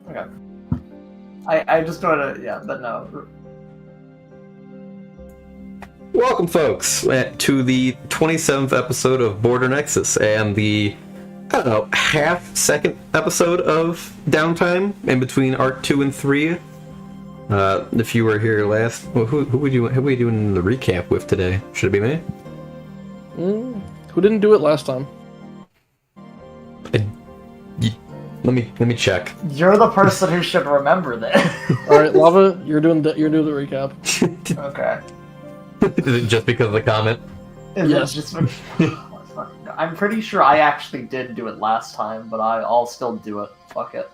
Okay. I just wanted to, yeah, but no. Welcome, folks, to the 27th episode of Border Nexus and the, I don't know, half-second episode of Downtime in between Arc 2 and 3. If you were here last, well, who were we doing the recap with today? Should it be me? Who didn't do it last time? Let me check. You're the person who should remember this. All right, Lava, you're doing the recap. Okay. Is it just because of the comment? Yes. Just... I'm pretty sure I actually did do it last time, but I'll still do it. Fuck it.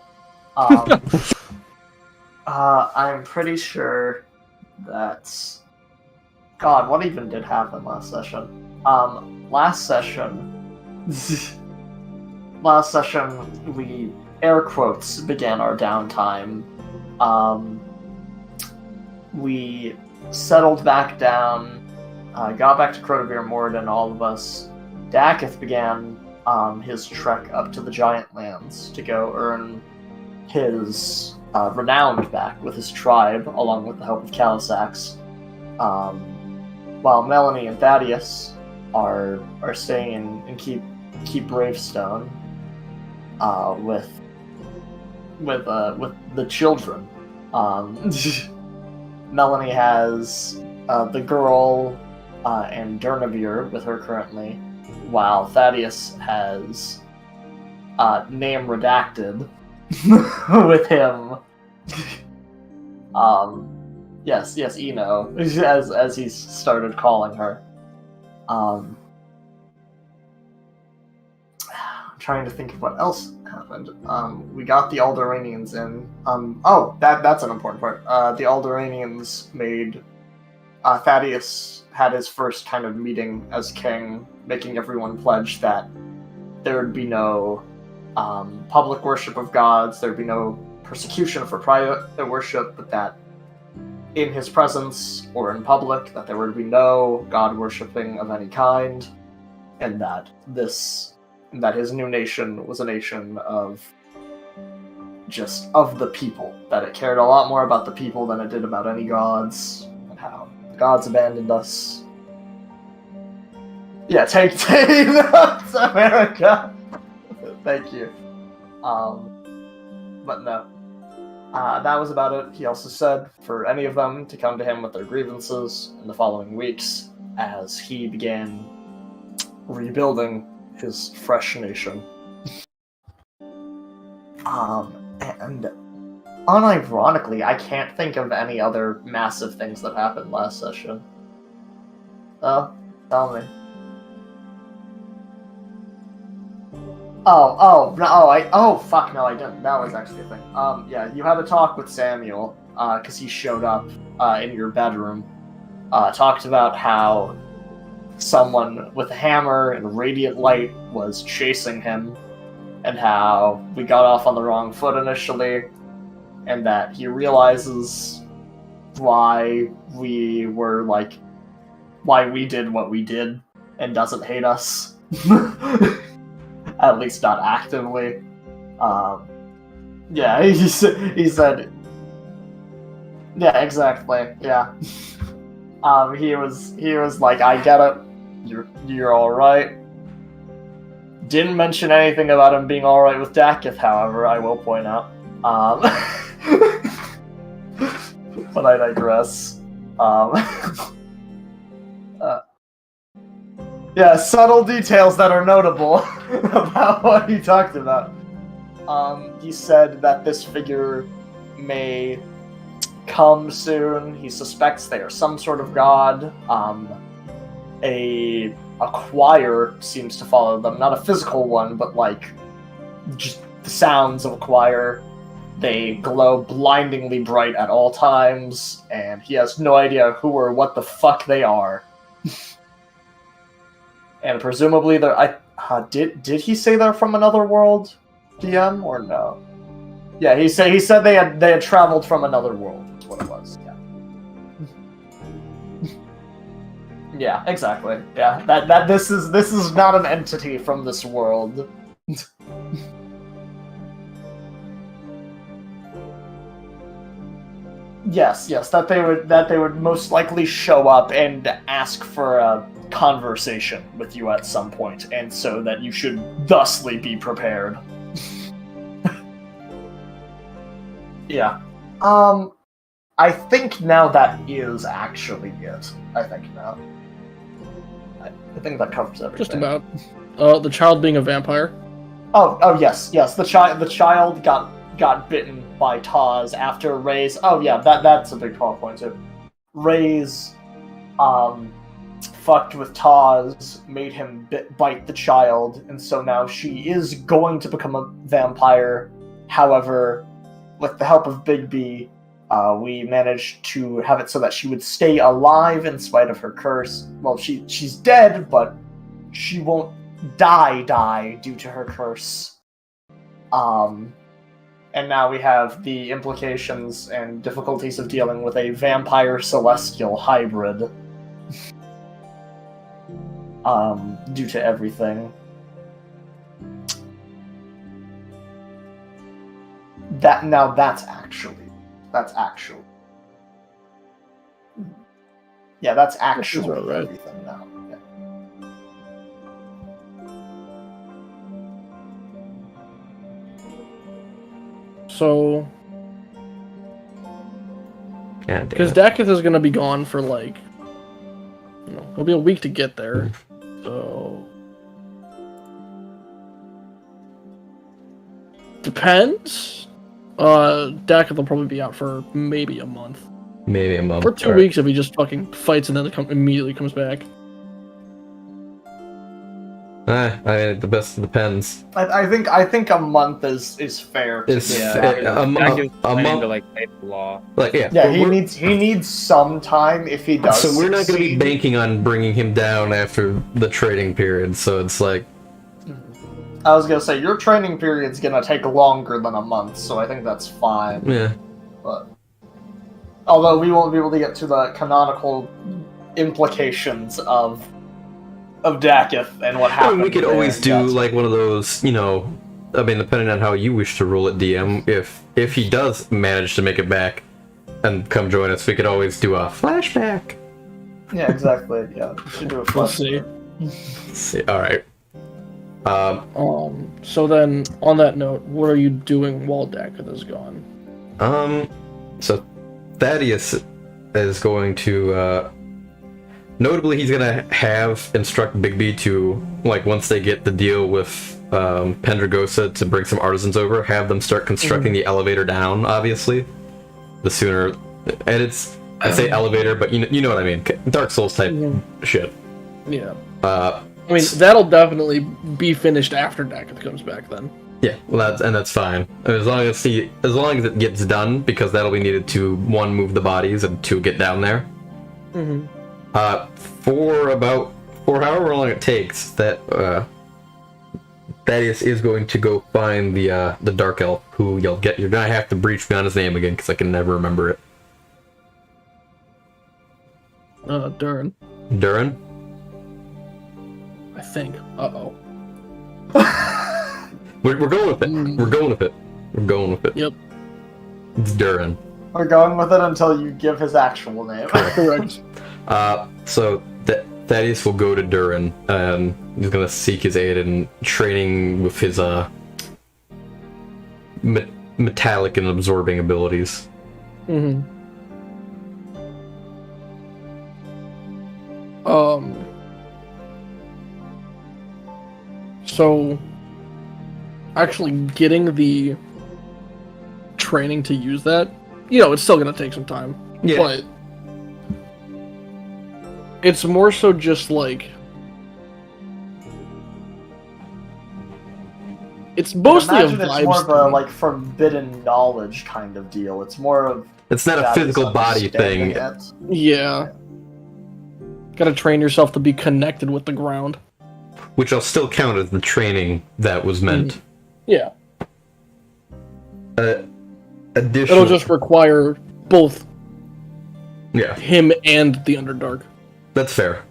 I'm pretty sure that... God, what even did happen last session? Last session, we, air quotes, began our downtime. We settled back down, got back to Crotavir Morden, all of us. Dakith began his trek up to the Giant Lands to go earn his renown back with his tribe, along with the help of Calisax. While Melanie and Thaddeus are staying in Keep Bravestone with the children. Melanie has the girl and Durnavir with her currently, while Thaddeus has name redacted with him. Yes, Eno, as he started calling her. I'm trying to think of what else happened. We got the Alderaanians in. That's an important part. The Alderaanians made... Thaddeus had his first kind of meeting as king, making everyone pledge that there would be no public worship of gods, there would be no persecution for private worship, but that in his presence or in public, that there would be no god worshipping of any kind, and that his new nation was a nation of the people, that it cared a lot more about the people than it did about any gods, and how the gods abandoned us. Yeah, take notes, America! Thank you. But no. That was about it. He also said for any of them to come to him with their grievances in the following weeks as he began rebuilding his fresh nation. And unironically, I can't think of any other massive things that happened last session. Oh, tell me. Fuck, no, I didn't. That was actually a thing. Yeah, you had a talk with Samuel, because he showed up, in your bedroom. Talked about how someone with a hammer and radiant light was chasing him, and how we got off on the wrong foot initially, and that he realizes why we did what we did, and doesn't hate us. At least not actively. Yeah, he said... Yeah, exactly, yeah. He was like, I get it, you're alright. Didn't mention anything about him being alright with Dakith, however, I will point out. But I digress. Yeah, subtle details that are notable about what he talked about. He said that this figure may come soon. He suspects they are some sort of god. A choir seems to follow them. Not a physical one, but like just the sounds of a choir. They glow blindingly bright at all times, and he has no idea who or what the fuck they are. And presumably they're... Did he say they're from another world, DM, or no? Yeah, he said they had traveled from another world. That's what it was. Yeah. Yeah, exactly. Yeah, that this is not an entity from this world. Yes, that they would most likely show up and ask for a conversation with you at some point, and so that you should thusly be prepared. Yeah. I think now that is actually it. I think now. I think that covers everything. Just about. The child being a vampire. Oh yes. The child got bitten by Taz after Ray's. Oh yeah, that's a big plot point too. Ray's fucked with Taz, made him bite the child, and so now she is going to become a vampire. However, with the help of Big B, we managed to have it so that she would stay alive in spite of her curse. Well, she's dead, but she won't die due to her curse. And now we have the implications and difficulties of dealing with a vampire celestial hybrid. Due to everything. That's actually. Yeah, that's actually right. everything now. Yeah. So, Yeah, because Dakith is gonna be gone for like, it'll be a week to get there. So, depends. Dakith will probably be out for maybe a month. Maybe a month. Or 2 weeks if he just fucking fights and then immediately comes back. I mean, the best depends. I think a month is fair. It's Yeah, a month. to like fight the law. Like Yeah, he needs some time if he does. So we're not going to be succeed. banking on bringing him down after the trading period. So it's like, I was gonna say your training period's gonna take longer than a month, so I think that's fine. yeah. But although we won't be able to get to the canonical implications of Dakith and what I happened. mean, we could there always do yet. like one of those, I mean, depending on how you wish to rule it, DM. If he does manage to make it back and come join us, we could always do a flashback. Yeah, exactly. Yeah, we should do a We'll flash. see. See, all right. So then, on that note, what are you doing while Dakith is gone? So Thaddeus is going to, notably, he's gonna instruct Big B to, like, once they get the deal with Pendragosa to bring some artisans over, have them start constructing the elevator down. Obviously, the sooner, and I say elevator, but you know what I mean, Dark Souls type shit. Yeah. Uh, I mean, that'll definitely be finished after Dakith comes back then. Yeah, well, that's fine. As long as it gets done, because that'll be needed to, one, move the bodies, and two, get down there. Mm-hmm. For however long it takes, that Thaddeus is going to go find the Dark Elf, who you're gonna have to breach me on his name again, because I can never remember it. Durin, Durin? I think. Uh-oh. We're going with it. We're going with it. Yep. It's Durin. We're going with it until you give his actual name. Correct. So Thaddeus will go to Durin, and he's gonna seek his aid in training with his metallic and absorbing abilities. Mm-hmm. So, actually getting the training to use that, it's still gonna take some time. Yeah. But it's more so just like, it's mostly a Imagine it's vibes more of a thing. like forbidden knowledge kind of deal. It's more of It's not a Thaddeus physical body understanding thing. it. Yeah. Gotta train yourself to be connected with the ground. Which I'll still count as the training that was meant. Yeah. Additional. It'll just require both Yeah, him and the Underdark. that's fair.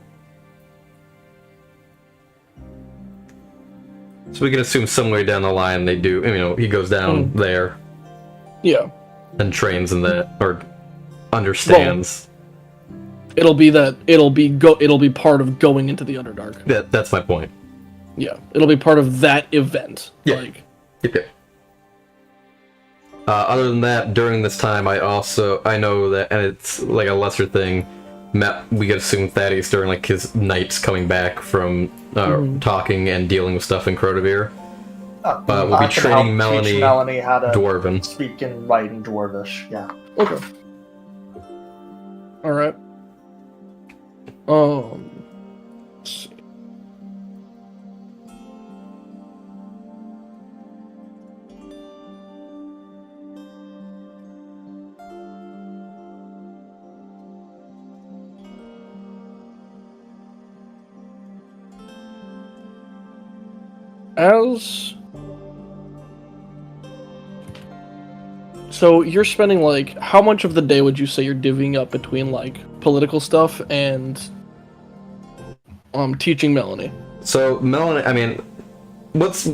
So we can assume somewhere down the line they do. He goes down there Yeah. and trains in that, or understands. It'll be part of going into the Underdark. That's my point. Yeah, it'll be part of that event. Yeah. Like, Okay. Other than that, during this time, I know that, and it's like a lesser thing, we get to assume Thaddeus during like his nights coming back from talking and dealing with stuff in Crotavir. We'll be training Melanie how to Dwarven. speak and write in Dwarvish. Yeah. okay. All right. Let's see. So you're spending like, how much of the day would you say you're divvying up between like political stuff and teaching Melanie? So Melanie, I mean, what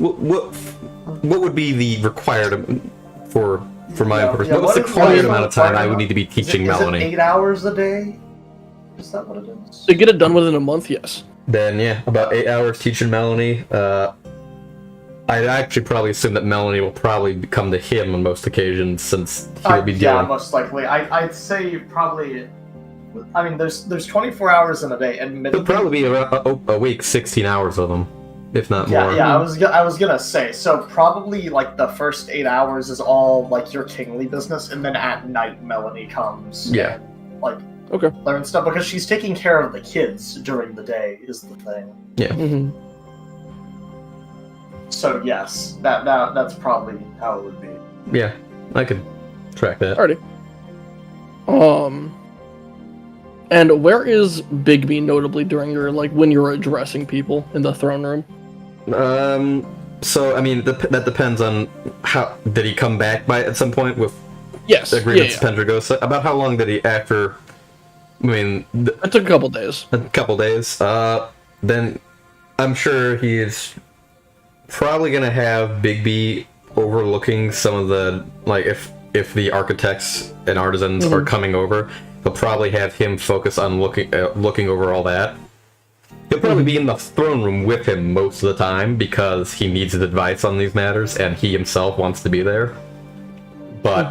would be the required for my purpose? What's the required amount of time I would need to be teaching Melanie? Is it 8 hours a day? Is that what it is? To get it done within a month, yes. Then yeah, about 8 hours teaching Melanie. I'd actually probably assume that Melanie will probably come to him on most occasions, since he'll be dealing. Yeah, most likely. I'd say probably. I mean, there's 24 hours in a day, and it'll probably be a week, 16 hours of them, if not more. Yeah. I was gonna say, so probably like the first 8 hours is all like your kingly business, and then at night Melanie comes. Yeah. And, like, okay, learn stuff because she's taking care of the kids during the day is the thing. Yeah. Mm-hmm. So yes, that's probably how it would be. Yeah, I could track that. Alrighty. And where is Bigby notably during your, like, when you're addressing people in the throne room? So I mean that depends on how did he come back by at some point with agreements Pendragosa. About how long did he after? I mean, it took a couple days. A couple days. Then I'm sure he is probably gonna have Bigby overlooking some of the, like, if the architects and artisans are coming over, he'll probably have him focus on looking over all that. He'll probably be in the throne room with him most of the time because he needs his advice on these matters and he himself wants to be there. But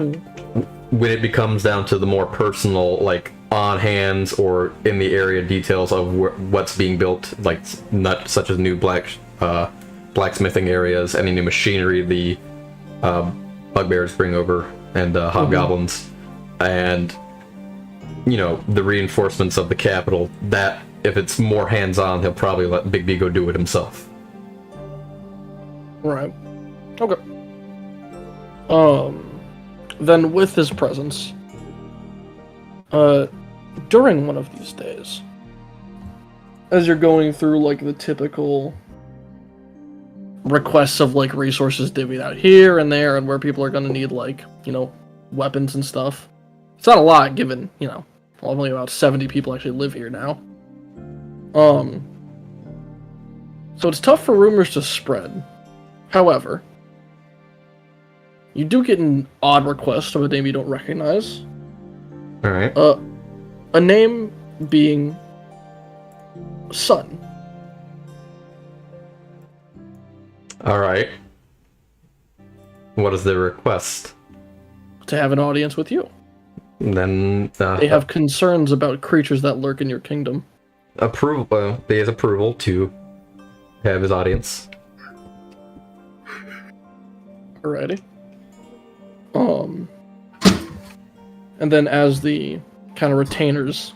when it comes down to the more personal, like on hands or in the area details of what's being built, like such as new blacksmithing areas, any new machinery the bugbears bring over, and hobgoblins, and the reinforcements of the capital, that if it's more hands-on, he'll probably let Bigby go do it himself. Right. Okay. Then with his presence, during one of these days, as you're going through like the typical requests of like resources divvied out here and there, and where people are going to need like weapons and stuff. It's not a lot given only about 70 people actually live here now. So it's tough for rumors to spread. However, you do get an odd request of a name you don't recognize. All right. A name being Sun. All right. What is the request? To have an audience with you. Then they have concerns about creatures that lurk in your kingdom. Approval. He has approval to have his audience. Alrighty. And then as the kind of retainers,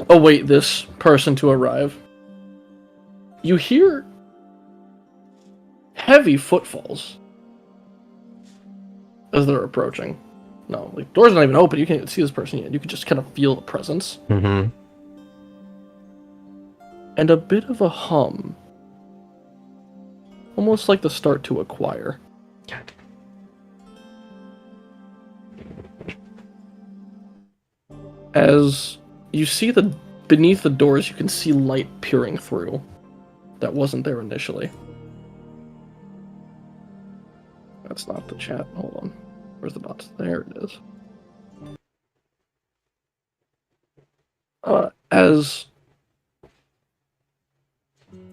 await this person to arrive, you hear heavy footfalls as they're approaching. No, like, doors not even open, you can't even see this person yet. You can just kind of feel the presence. Mm-hmm. And a bit of a hum. Almost like the start to a choir. God. As you see beneath the doors, you can see light peering through. That wasn't there initially. That's not the chat. Hold on. Where's the bots? There it is. as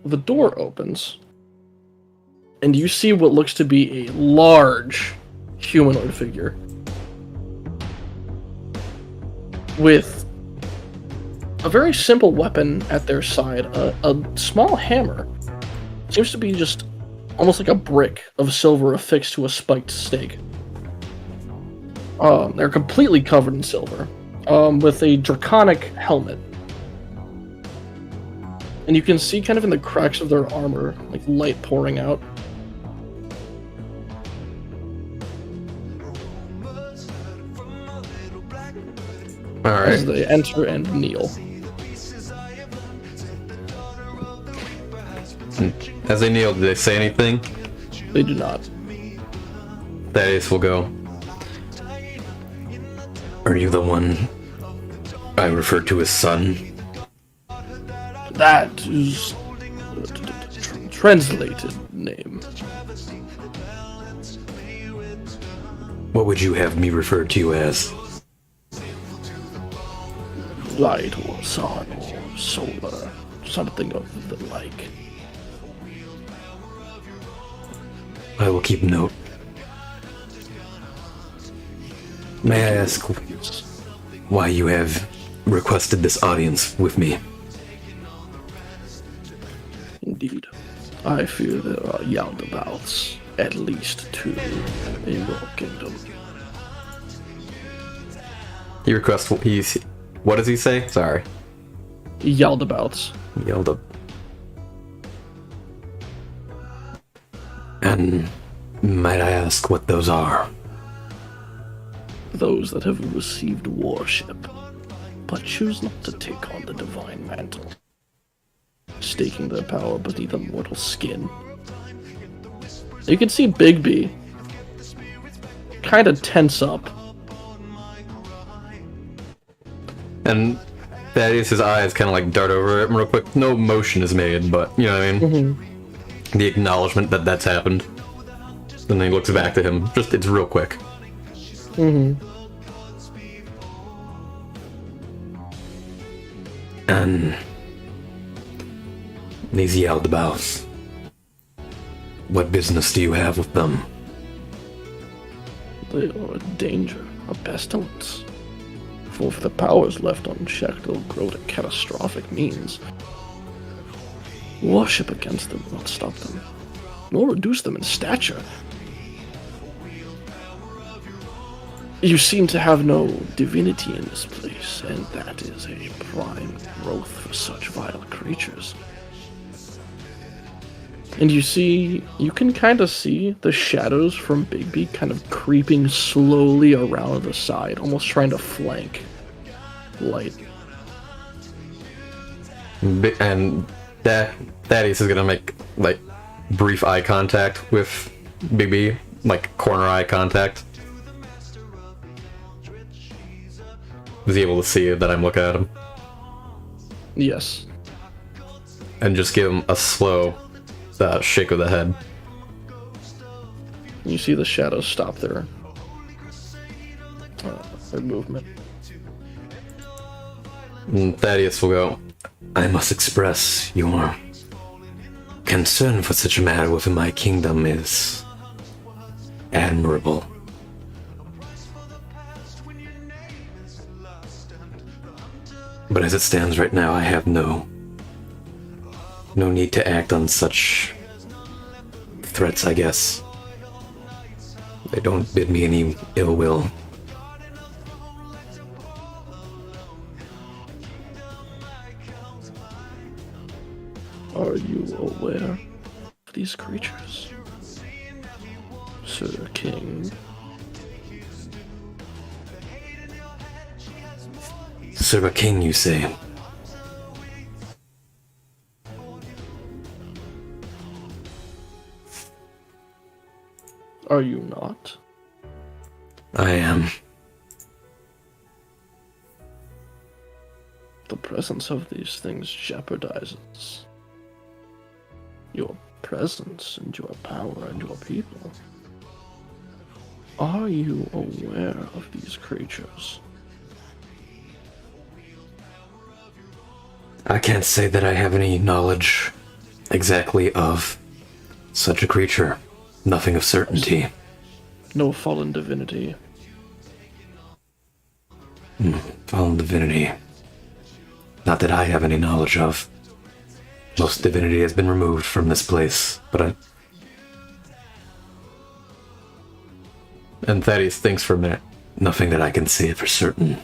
the door opens, and you see what looks to be a large humanoid figure with a very simple weapon at their side, a small hammer. Seems to be just almost like a brick of silver affixed to a spiked stake. They're completely covered in silver, with a draconic helmet. And you can see kind of in the cracks of their armor, like light pouring out. Alright. As they enter and kneel. As they kneel, did they say anything? They do not. Thaddeus will go. Are you the one I referred to as son? That is a translated name. What would you have me referred to you as? Light or sun or solar, something of the like. I will keep note. May I ask why you have requested this audience with me? Indeed. I fear there are Yaldabouts, at least two, in your kingdom. He requests. What does he say? Sorry. Yaldabouts. Yelled up. And might I ask what those are? Those that have received worship, but choose not to take on the divine mantle, staking their power beneath a mortal skin. You can see Bigby kind of tense up. And Thaddeus' eyes kind of like dart over it real quick. No motion is made, but you know what I mean? Mm-hmm. The acknowledgement that that's happened. And then he looks back to him. Just, it's real quick. Mm-hmm. And these Yaldabouts. What business do you have with them? They are a danger, a pestilence. For if the powers left unchecked, they'll grow to catastrophic means. Worship against them will not stop them, nor reduce them in stature. You seem to have no divinity in this place, and that is a prime growth for such vile creatures. And you can kind of see the shadows from Bigby kind of creeping slowly around the side, almost trying to flank Light. And Thaddeus is gonna make, like, brief eye contact with Bigby, like, corner eye contact. Is he able to see that I'm looking at him? Yes. And just give him a slow shake of the head. You see the shadows stop their movement. And Thaddeus will go, I must express your concern for such a matter within my kingdom is admirable. But as it stands right now, I have no need to act on such threats, I guess. They don't bid me any ill will. Are you aware of these creatures, Sir King? Sir King, you say? Are you not? I am. The presence of these things jeopardizes your presence and your power and your people. Are you aware of these creatures? I can't say that I have any knowledge exactly of such a creature. Nothing of certainty. No fallen divinity. Fallen divinity. Not that I have any knowledge of. Most divinity has been removed from this place, but I... And Thaddeus thinks for a minute. Nothing that I can say for certain.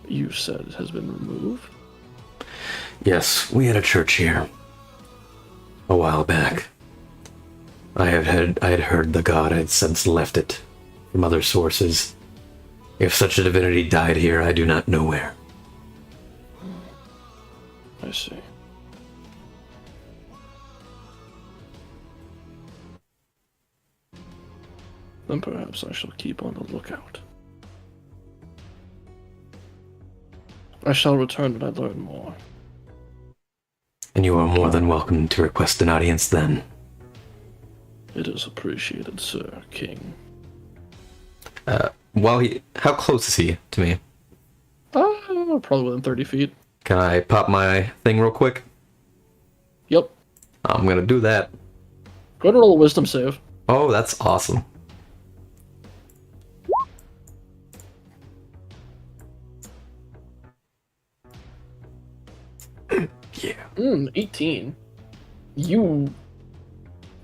You said it has been removed? Yes, we had a church here. A while back. I had heard the god had since left it from other sources. If such a divinity died here, I do not know where. I see. Then perhaps I shall keep on the lookout. I shall return when I learn more. And you are more than welcome to request an audience then. It is appreciated, sir, King. How close is he to me? Probably within 30 feet. Can I pop my thing real quick? Yep. I'm gonna do that. Go ahead and roll a wisdom save. Oh, that's awesome. Yeah. 18. You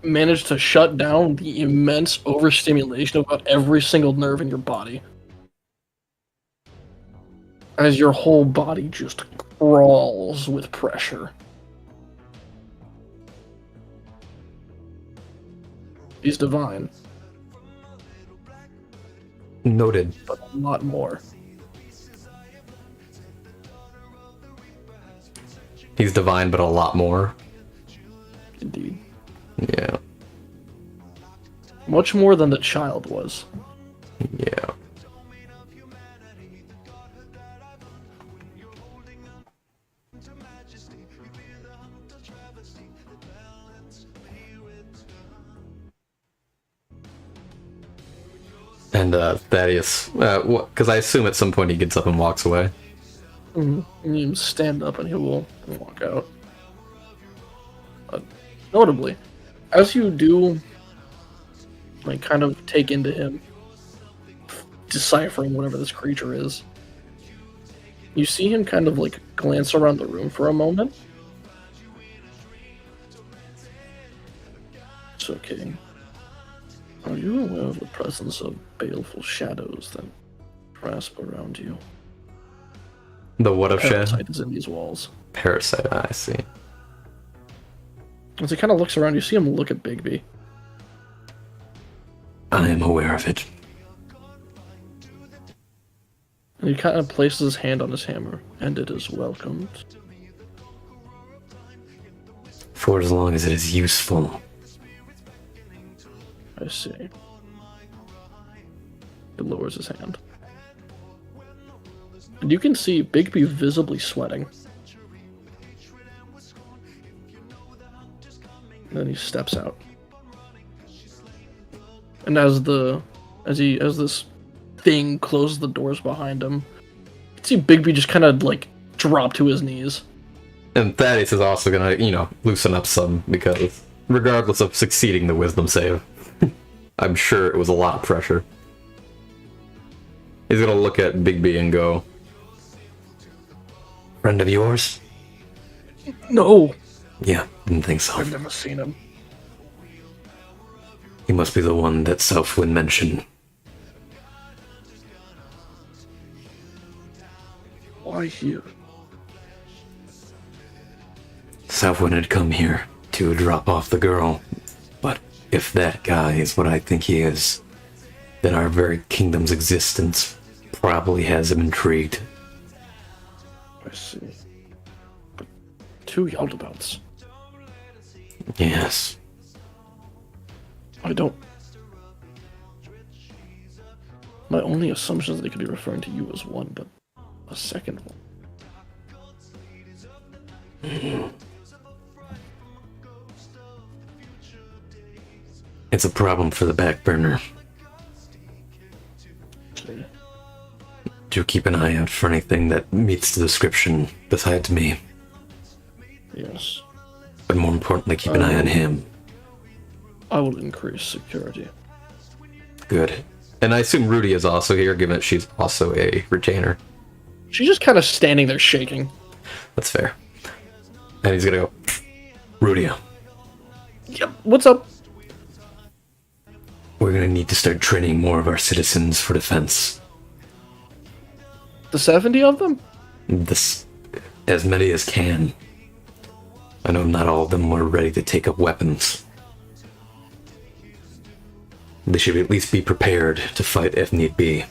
managed to shut down the immense overstimulation of about every single nerve in your body. As your whole body just crawls with pressure. He's divine, Noted. but a lot more. He's divine, but a lot more. Indeed. Yeah. Much more than the child was. Yeah. And Thaddeus, because I assume at some point he gets up and walks away. And you stand up and he will walk out. Notably, as you do, like, kind of take into him, deciphering whatever this creature is, you see him kind of, like, glance around the room for a moment. It's okay. Are you aware of the presence of baleful shadows that grasp around you? The what of shadow? Parasite is in these walls. Parasite, I see. As he kind of looks around, you see him look at Bigby. I am aware of it. And he kind of places his hand on his hammer, and it is welcomed. For as long as it is useful. I see. He lowers his hand. And you can see Bigby visibly sweating. And then he steps out. And as this thing closes the doors behind him, you can see Bigby just kind of like drop to his knees. And Thaddeus is also gonna, loosen up some, because regardless of succeeding the wisdom save, I'm sure it was a lot of pressure. He's gonna look at Bigby and go, "Friend of yours?" No! Yeah, didn't think so. I've never seen him. He must be the one that Southwind mentioned. Why here? Southwind had come here to drop off the girl, but if that guy is what I think he is, then our very kingdom's existence probably has him intrigued. I see. But 2 Yaldabouts. Yes. I don't... My only assumption is that they could be referring to you as one, but a second one. It's a problem for the back burner. Okay. Do keep an eye out for anything that meets the description besides me. Yes. But more importantly, keep an eye on him. I will increase security. Good. And I assume Rudy is also here, given that she's also a retainer. She's just kind of standing there shaking. That's fair. And he's gonna go, Rudy, Yep. What's up? we're gonna need to start training more of our citizens for defense. The 70 of them? This, as many as can. I know not all of them are ready to take up weapons. They should at least be prepared to fight if need be.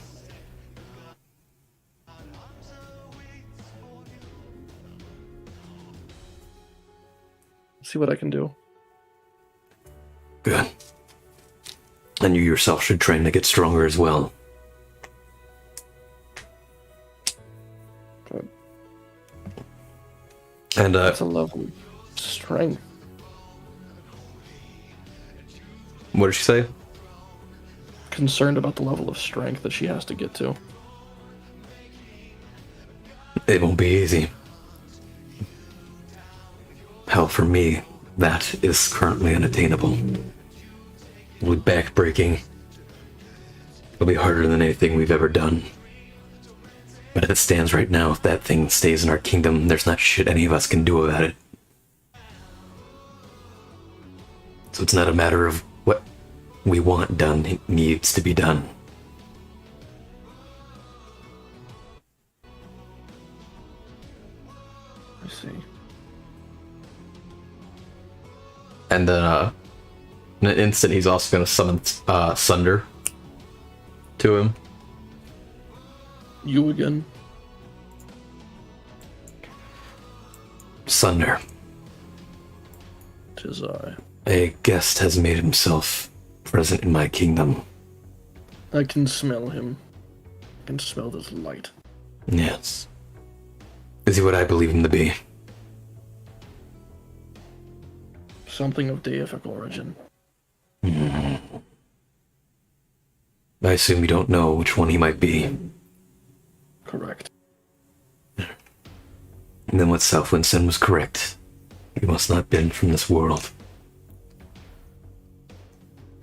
See what I can do. Good. And you yourself should train to get stronger as well. Good. And, That's a level of strength. what did she say? Concerned about the level of strength that she has to get to. It won't be easy. Hell, for me, that is currently unattainable. It'll be backbreaking. It'll be harder than anything we've ever done. But as it stands right now, if that thing stays in our kingdom, there's not shit any of us can do about it. So it's not a matter of what we want done, it needs to be done. I see. And then, in an instant, he's also going to summon Sunder to him. You again? Sunder, Tis I. a guest has made himself present in my kingdom. I can smell him. I can smell this light. Yes. Is he what I believe him to be? Something of deific origin. I assume you don't know which one he might be. Correct. And then what Southwind said was correct. He must not have been from this world.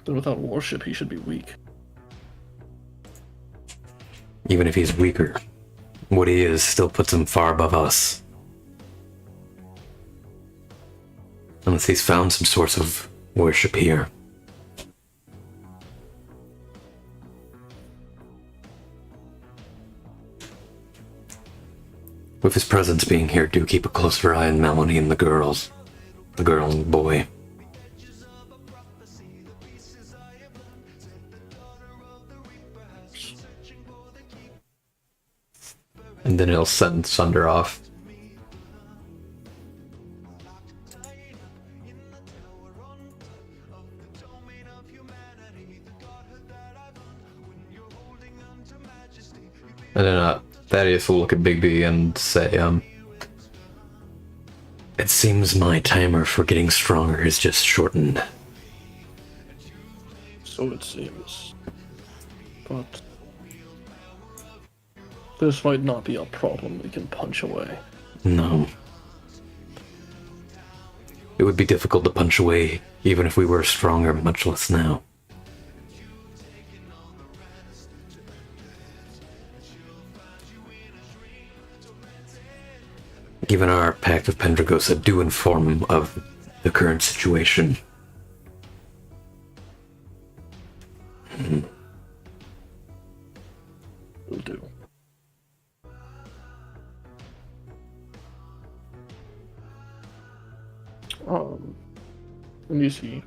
Then without worship, he should be weak. Even if he's weaker, what he is still puts him far above us. Unless he's found some source of worship here. With his presence being here, do keep a closer eye on Melanie and the girls. The girl and the boy. And then he'll send Sunder off. And then Thaddeus will look at Bigby and say, it seems my timer for getting stronger is just shortened. So it seems. But this might not be a problem we can punch away. No. It would be difficult to punch away, even if we were stronger, much less now. Given our pact with Pendragosa, do inform him of the current situation. Will do. And you see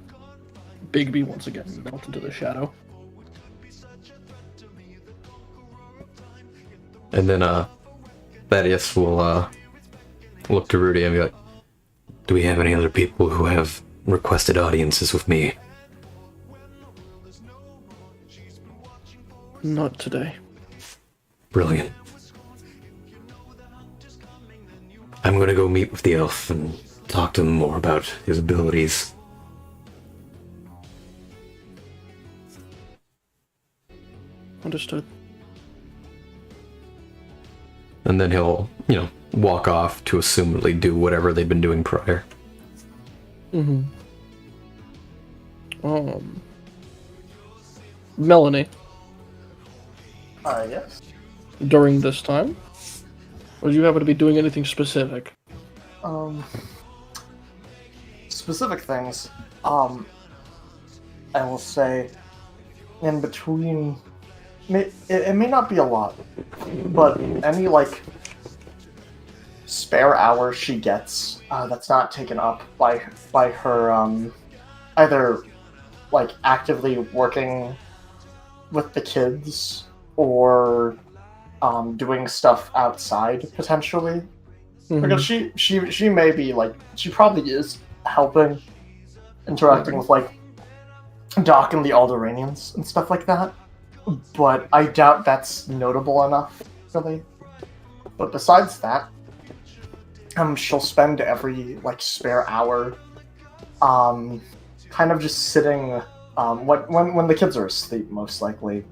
Bigby once again melt into the shadow. And then, Thaddeus will, look to Rudy and be like, do we have any other people who have requested audiences with me? Not today. Brilliant. I'm gonna go meet with the elf and talk to him more about his abilities. Understood. and then he'll, walk off to assumedly do whatever they've been doing prior. Mm-hmm. Melanie, Yes. during this time, or did you happen to be doing anything specific? Specific things. I will say, in between, it may not be a lot, but any, spare hour she gets, that's not taken up by her, either, actively working with the kids, or, doing stuff outside, potentially. Mhm. Because she may be, she probably is helping, interacting with, Doc and the Alderanians and stuff like that. But I doubt that's notable enough, really. But besides that, she'll spend every, spare hour, kind of just sitting, when the kids are asleep, most likely,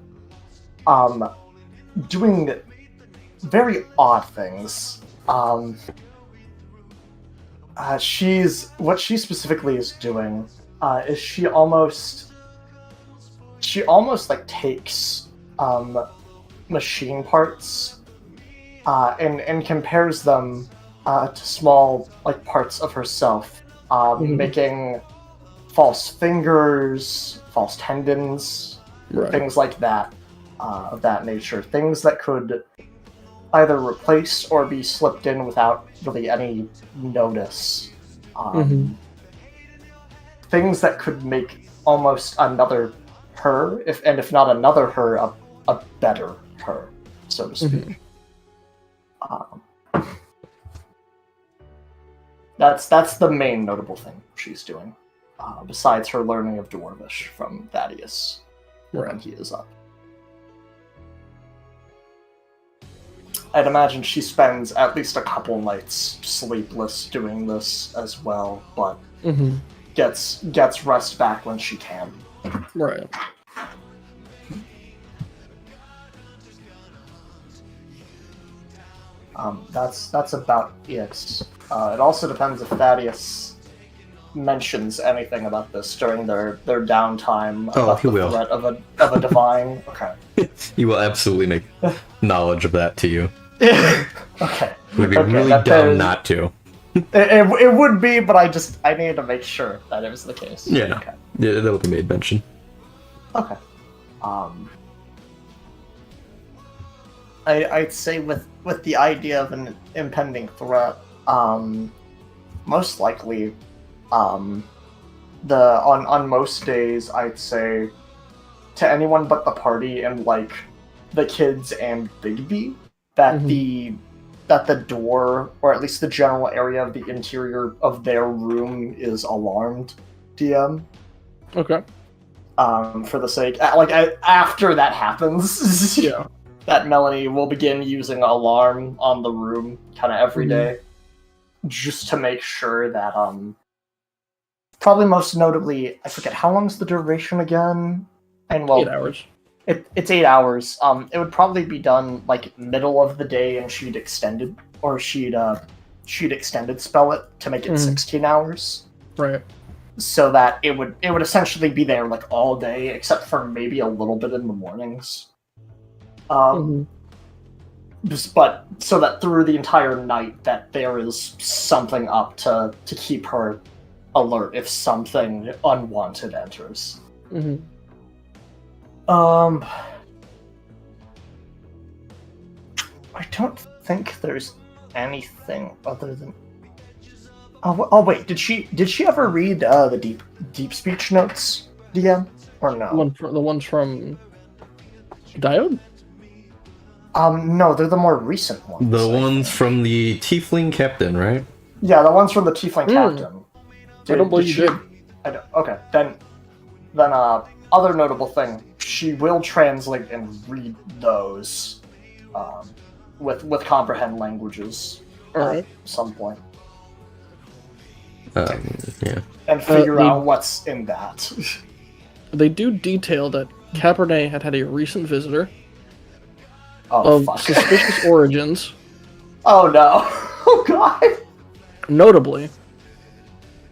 doing very odd things. What she specifically is doing, is she almost takes machine parts and compares them to small parts of herself, making false fingers, false tendons, Right. things like that, of that nature. Things that could either replace or be slipped in without really any notice. Things that could make almost another her, if not another her, a better her, so to speak. That's the main notable thing she's doing, besides her learning of Dwarvish from Thaddeus when he is up. I'd imagine she spends at least a couple nights sleepless doing this as well, but gets rest back when she can. Right. That's about it. It also depends if Thaddeus mentions anything about this during their downtime. Oh, about he the will. Threat of a divine. Okay. He will absolutely make knowledge of that to you. Okay. It would be Okay, really that dumb is- not to. It would be, but I needed to make sure that it was the case. Yeah. Okay. Yeah, that'll be made mention. Okay. I'd say with the idea of an impending threat, most likely, on most days, I'd say to anyone but the party and the kids and Bigby that the door, or at least the general area of the interior of their room, is alarmed. DM. Okay. For the sake, after that happens, Yeah. that Melanie will begin using alarm on the room kind of every day, just to make sure that, probably most notably, I forget, how long's the duration again? And 8 hours. It's 8 hours. It would probably be done, middle of the day, and she'd extend extended spell it to make it 16 hours. Right. So that it would essentially be there all day, except for maybe a little bit in the mornings. But so that through the entire night that there is something up to keep her alert if something unwanted enters. I don't think there's anything other than. Oh wait, did she ever read the deep speech notes, DM, or no? The ones from Diode? No, they're the more recent ones. The ones from the Tiefling Captain, right? Yeah, the ones from the Tiefling Captain. I don't believe you did. I don't, okay, then other notable thing, she will translate and read those, with comprehend languages Alright. at some point. Yeah. And figure out what's in that. They do detail that Cabernet had a recent visitor Oh, of fuck. suspicious origins Oh no! Oh god! Notably,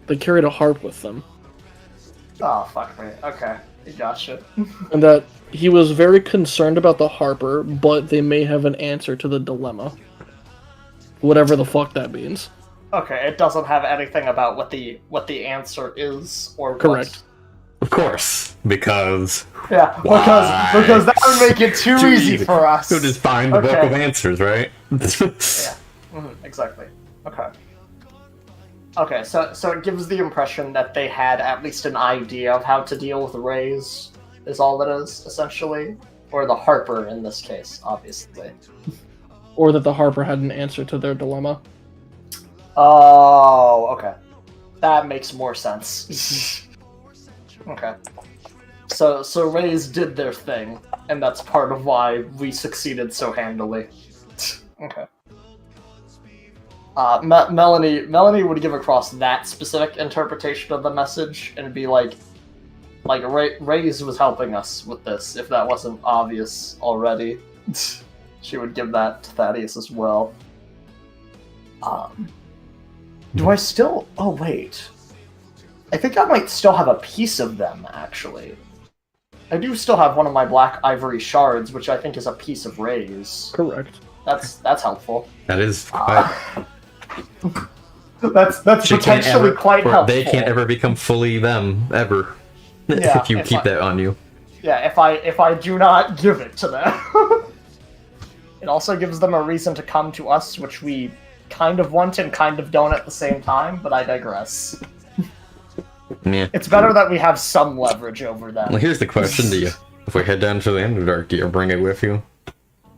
they carried a harp with them, Oh fuck me. Okay, gotcha. and that he was very concerned about the harper, but they may have an answer to the dilemma. Whatever the fuck that means. Okay, it doesn't have anything about what the answer is or Correct. Of course, because Yeah, because that would make it too easy for us. We'll just find the book Okay. of answers, right? Yeah, exactly. Okay. Okay, so it gives the impression that they had at least an idea of how to deal with rays, is all it is, essentially. Or the Harper in this case, obviously. Or that the harper had an answer to their dilemma. Oh, okay. That makes more sense. Okay. So rays did their thing, and that's part of why we succeeded so handily. Okay. Melanie would give across that specific interpretation of the message and be like Rays was helping us with this, if that wasn't obvious already. She would give that to Thaddeus as well. Do I still... Oh, wait. I think I might still have a piece of them, actually. I do still have one of my black ivory shards, which I think is a piece of Rays. Correct. That's helpful. That is quite... That's potentially quite helpful. They can't ever become fully them, ever. Yeah, if you keep that on you. Yeah, if I do not give it to them. It also gives them a reason to come to us, which we kind of want and kind of don't at the same time, but I digress. Yeah. It's better that we have some leverage over them. Well, here's the question to you. If we head down to the Underdark, do you bring it with you?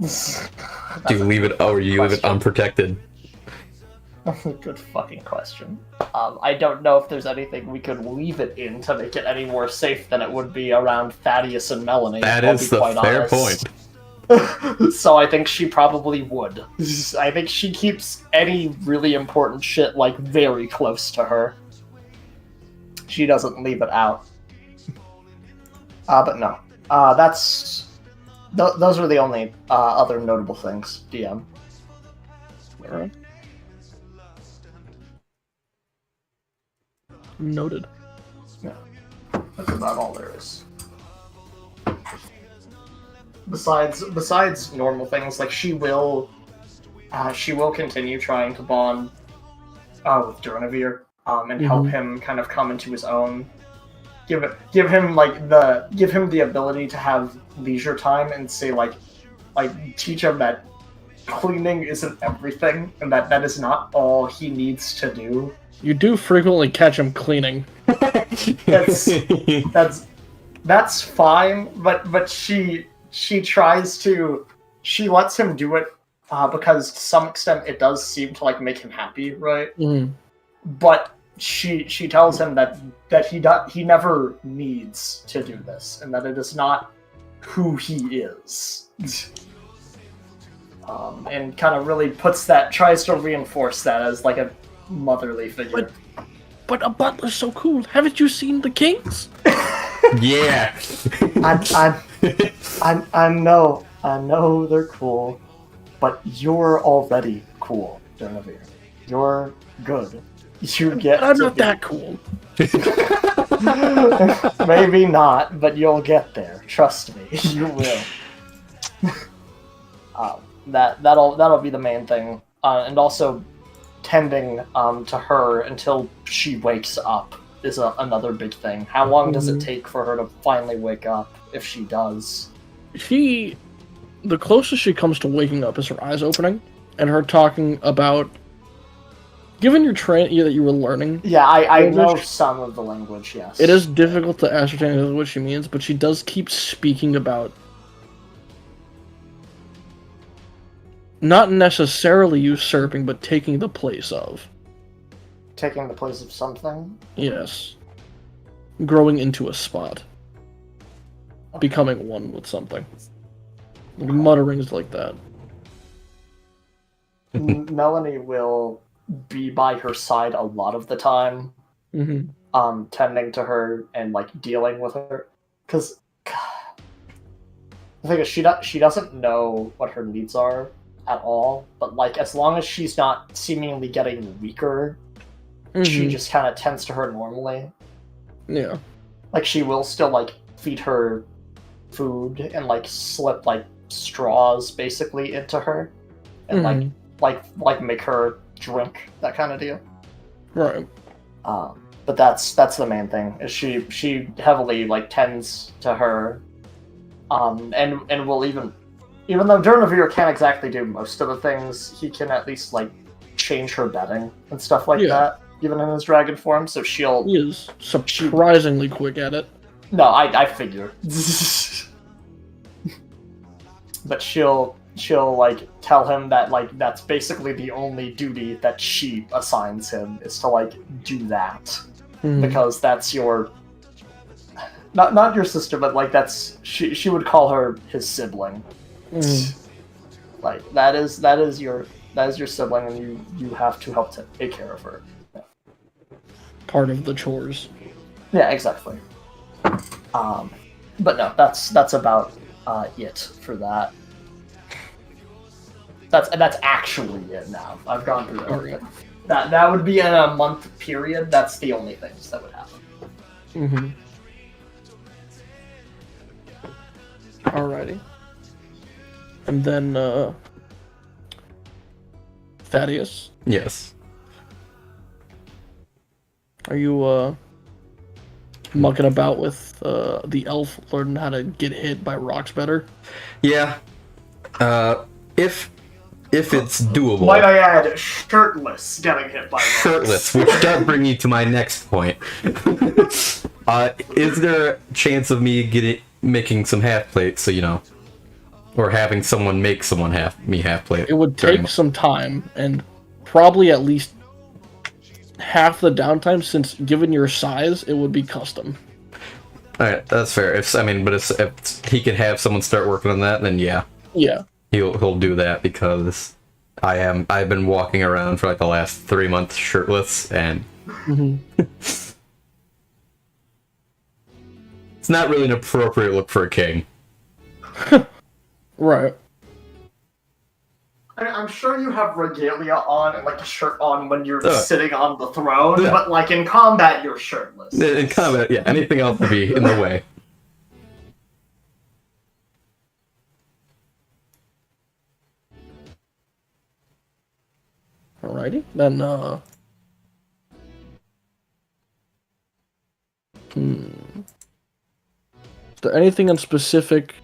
Do you leave it, or do you leave it unprotected? Good fucking question. I don't know if there's anything we could leave it in to make it any more safe than it would be around Thaddeus and Melanie. That I'll is be the quite fair honest. point. So I think she probably would. I think she keeps any really important shit, like, very close to her. She doesn't leave it out. But no. Those are the only other notable things, DM. Alright. Noted. Yeah. That's about all there is. Besides normal things, like she will continue trying to bond with Dronavir, and help him kind of come into his own. Give him the ability to have leisure time and say like teach him that cleaning isn't everything and that is not all he needs to do. You do frequently catch him cleaning. That's fine, but she lets him do it because to some extent it does seem to like make him happy, right? Mm. But she tells him that he never needs to do this and that it is not who he is. And kind of really tries to reinforce that as like a motherly figure. But a butler's so cool. Haven't you seen the Kings? Yeah. I know they're cool, but you're already cool, Genevieve. You're good. You get. I'm not that cool. Maybe not, but you'll get there. Trust me, you will. That'll be the main thing, and also tending to her until she wakes up is another big thing. How long does it take for her to finally wake up, if she does? The closest she comes to waking up is her eyes opening, and her talking about, given your training that you were learning. Yeah, I know some of the language, yes. It is difficult to ascertain what she means, but she does keep speaking about not necessarily usurping, but taking the place of. Taking the place of something? Yes. Growing into a spot. Becoming one with something. Mutterings like that. Melanie will be by her side a lot of the time, tending to her and like dealing with her, because the thing is, she doesn't know what her needs are at all, but like as long as she's not seemingly getting weaker, she just kind of tends to her normally. Yeah. Like she will still like feed her food and like slip like straws basically into her and like make her drink, that kind of deal. Right. But that's the main thing. Is she heavily like tends to her, and will even though Durnavir can't exactly do most of the things, he can at least like change her bedding and stuff like that, even in his dragon form. So she'll. He is surprisingly quick at it. No, I figure. But she'll like tell him that like that's basically the only duty that she assigns him, is to like do that, because that's your not your sister, but like that's she would call her his sibling. Like that is your sibling, and you have to help to take care of her. Yeah. Part of the chores. Yeah, exactly. But no, that's about it for that. That's actually it now. I've gone through everything. That would be in a month period. That's the only things that would happen. Alrighty. And then Thaddeus, Yes. are you mucking about with the elf, learning how to get hit by rocks better? Yeah. If it's doable. Might I add, shirtless getting hit by rocks. Shirtless, which does bring me to my next point. Is there a chance of me making some half plates, so you know, or having someone make someone half plate? It would take some time, and probably at least half the downtime, since given your size, it would be custom. Alright, that's fair. If he could have someone start working on that, then yeah. Yeah. He'll do that, because I've been walking around for like the last 3 months shirtless, and it's not really an appropriate look for a king. Right. I'm sure you have regalia on and like a shirt on when you're sitting on the throne, but like in combat you're shirtless. In combat, yeah, anything else would be in the way. Alrighty, then is there anything in specific?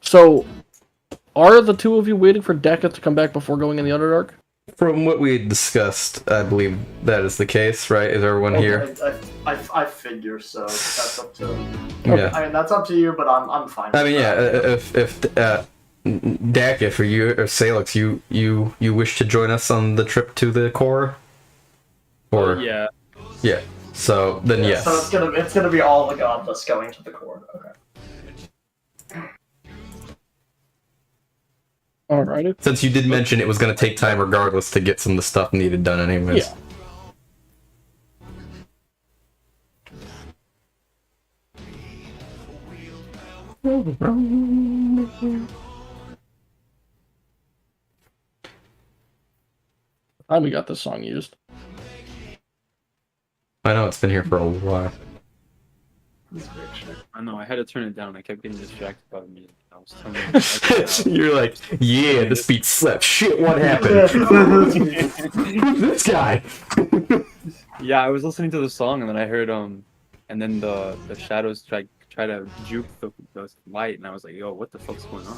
So, are the two of you waiting for Deca to come back before going in the Underdark? From what we discussed, I believe that is the case, right? Is everyone here? I figure so. That's up to. Yeah. I mean, that's up to you, but I'm fine. I mean, yeah. If Dak, if you or Salix, you wish to join us on the trip to the core, or yeah. So then yes. So it's gonna be all the godless going to the core. Okay. Alrighty. Since you did mention it was going to take time regardless to get some of the stuff needed done anyways. Yeah. Time we got this song used. I know it's been here for a while. I know, I had to turn it down. I kept getting distracted by the music. I was telling You're like, yeah, this beat slept. Shit, what happened? Who's this guy? Yeah, I was listening to the song and then I heard and then the shadows try to juke the light, and I was like, yo, what the fuck's going on?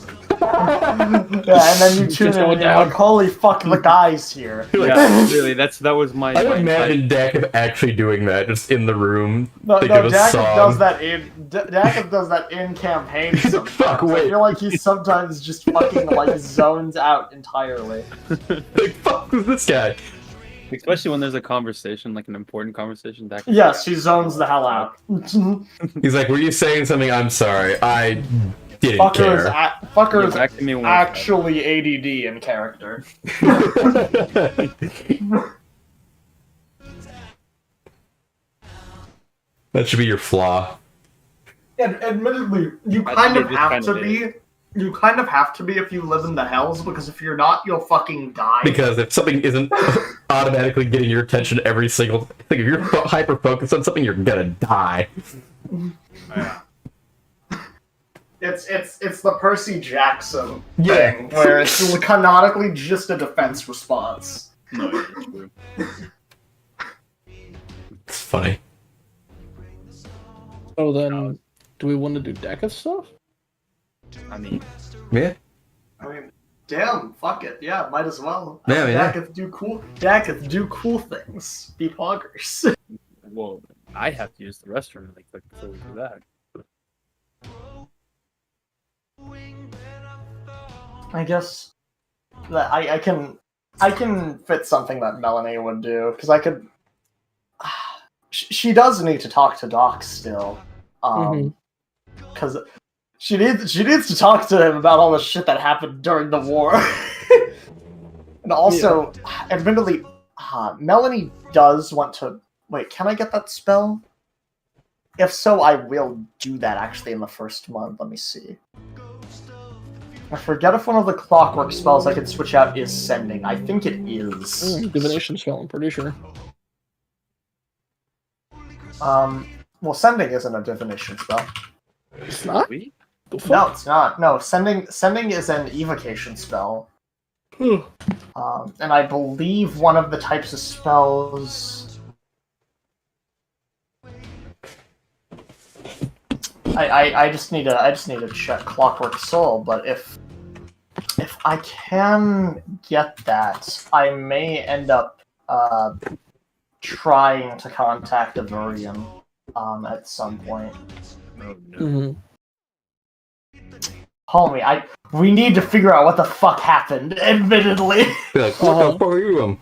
Yeah, and then you tune in and you're like, holy fuck, the guy's here. Yeah, really, that was my. I imagine Dak actually doing that, just in the room. No, Dak does that in campaign sometimes. Fuck, wait. I feel like he sometimes just fucking like zones out entirely. Like, fuck, who's this guy? Especially when there's a conversation, like an important conversation. Yes, she zones the hell out. He's like, were you saying something? I'm sorry, I didn't care. Fucker is actually ADD in character. That should be your flaw. And admittedly, you kind of have to be, You kind of have to be if you live in the hells, because if you're not, you'll fucking die. Because if something isn't automatically getting your attention every single thing, if you're hyper focused on something, you're gonna die. Yeah. It's the Percy Jackson Yeah. thing, where it's canonically just a defense response. No, yeah, true. It's funny. So then, do we want to do Decketh stuff? I mean, Yeah. I mean, damn, fuck it, yeah, might as well. Yeah, yeah. Dacketh do cool things. Be poggers. well, I have to use the restroom really quick before we do that. I guess that I can fit something that Melanie would do, because I could. She does need to talk to Doc still, because she needs to talk to him about all the shit that happened during the war, and also, admittedly, Melanie does want to. Wait, can I get that spell? If so, I will do that actually in the first month. Let me see. I forget if one of the clockwork spells I can switch out is sending. I think it is. Divination spell, I'm pretty sure. Well, sending isn't a divination spell. It's not? We? The fuck? No, it's not. No, sending is an evocation spell. And I believe one of the types of spells. I just need to check Clockwork Soul, but if I can get that, I may end up trying to contact Avurian at some point. Oh, no. Mm-hmm. Homie, we need to figure out what the fuck happened, admittedly. Be like, what the fuck are you?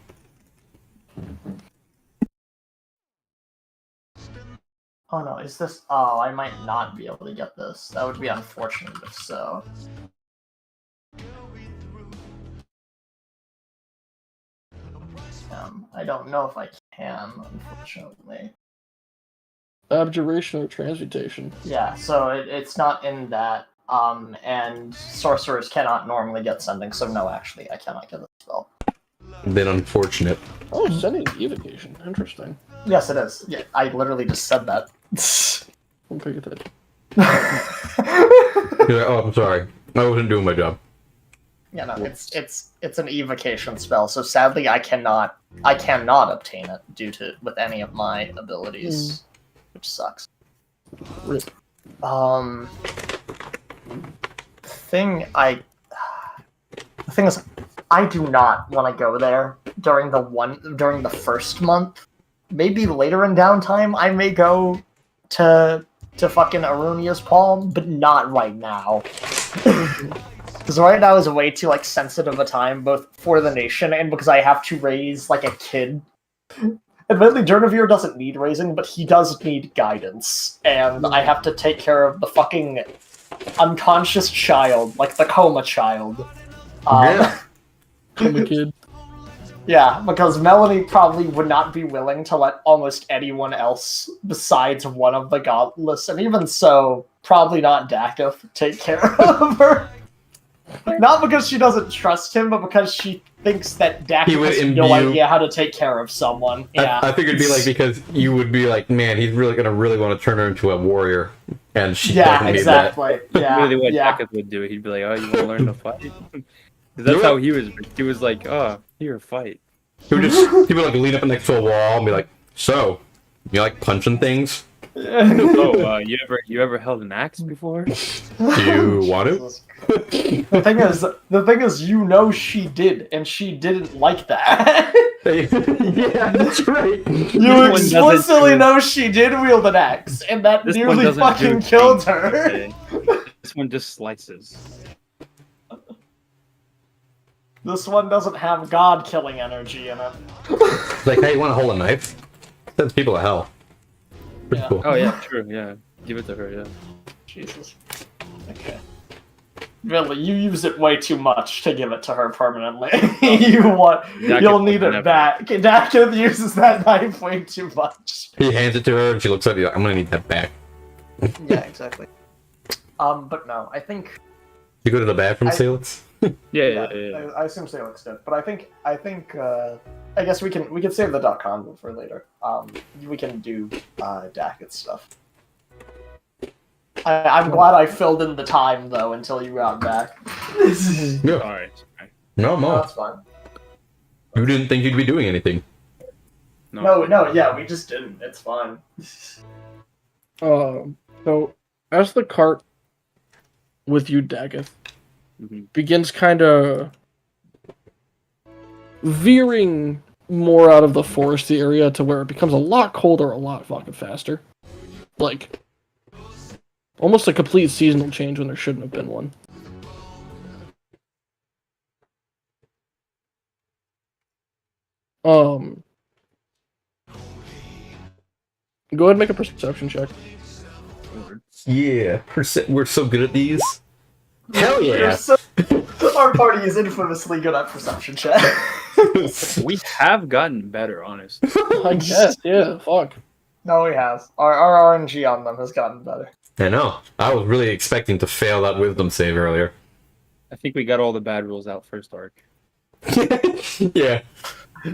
Oh no, is this... Oh, I might not be able to get this. That would be unfortunate if so. I don't know if I can, unfortunately. Abjuration or transmutation? Yeah, so it's not in that. And sorcerers cannot normally get sending, so no, actually, I cannot get the spell. Then unfortunate. Oh, sending evocation. Interesting. Yes, it is. Yeah, I literally just said that. I'll pick it up. You're like, oh, I'm sorry. I wasn't doing my job. Yeah, no, it's an evocation spell, so sadly I cannot obtain it due to with any of my abilities, which sucks. Rip. The thing is, I do not want to go there during the first month. Maybe later in downtime I may go to fucking Arunia's Palm, but not right now. Because right now is way too sensitive a time, both for the nation and because I have to raise a kid. Admittedly, Durnavir doesn't need raising, but he does need guidance, and I have to take care of the fucking unconscious child, the coma child. Yeah. Coma kid. Yeah, because Melanie probably would not be willing to let almost anyone else besides one of the godless, and even so, probably not Dacketh, take care of her. Not because she doesn't trust him, but because she thinks that Dacketh has no idea how to take care of someone. Yeah. I figured it'd be because you would be like, man, he's really want to turn her into a warrior, and she Yeah, doesn't exactly. need that. Yeah, Really, what yeah. Decketh would do, he'd be like, "Oh, you want to learn to fight?" 'Cause that's how he was. He was like, "Oh, here, fight." He would lean up next to a wall and be like, so, you like punching things? Oh, you ever held an axe before? Do you want to? The thing is, she did, and she didn't like that. Yeah, that's right. You explicitly know she did wield an axe, and that This one nearly doesn't fucking do killed things, her. okay? This one just slices. This one doesn't have god-killing energy in it. It's like, hey, you want to hold a knife? Sends people to hell. Pretty Yeah. cool. Oh yeah, true. Yeah, give it to her. Yeah. Jesus. Okay. Really, you use it way too much to give it to her permanently. You'll need it back. Dacketh uses that knife way too much. He hands it to her, and she looks at you like, I'm gonna need that back. Yeah, exactly. But no, I think You go to the bathroom, I- Salix? Yeah. I assume Salix did, but I guess we can save the .com for later. We can do Dackett's stuff. I'm glad I filled in the time though until you got back. Yeah. Alright. No, No, Mo. that's fine. You didn't think you'd be doing anything. No, yeah, we just didn't. It's fine. So as the cart with you, Daggett, Mhm. begins kind of veering more out of the foresty area to where it becomes a lot colder, a lot fucking faster. Like, almost a complete seasonal change when there shouldn't have been one. Go ahead and make a perception check. Yeah, we're so good at these. Hell yeah! Our party is infamously good at perception check. We have gotten better, honestly. I guess, yeah, fuck. No, we have. Our RNG on them has gotten better. I know. I was really expecting to fail that wisdom save earlier. I think we got all the bad rules out first arc. Yeah.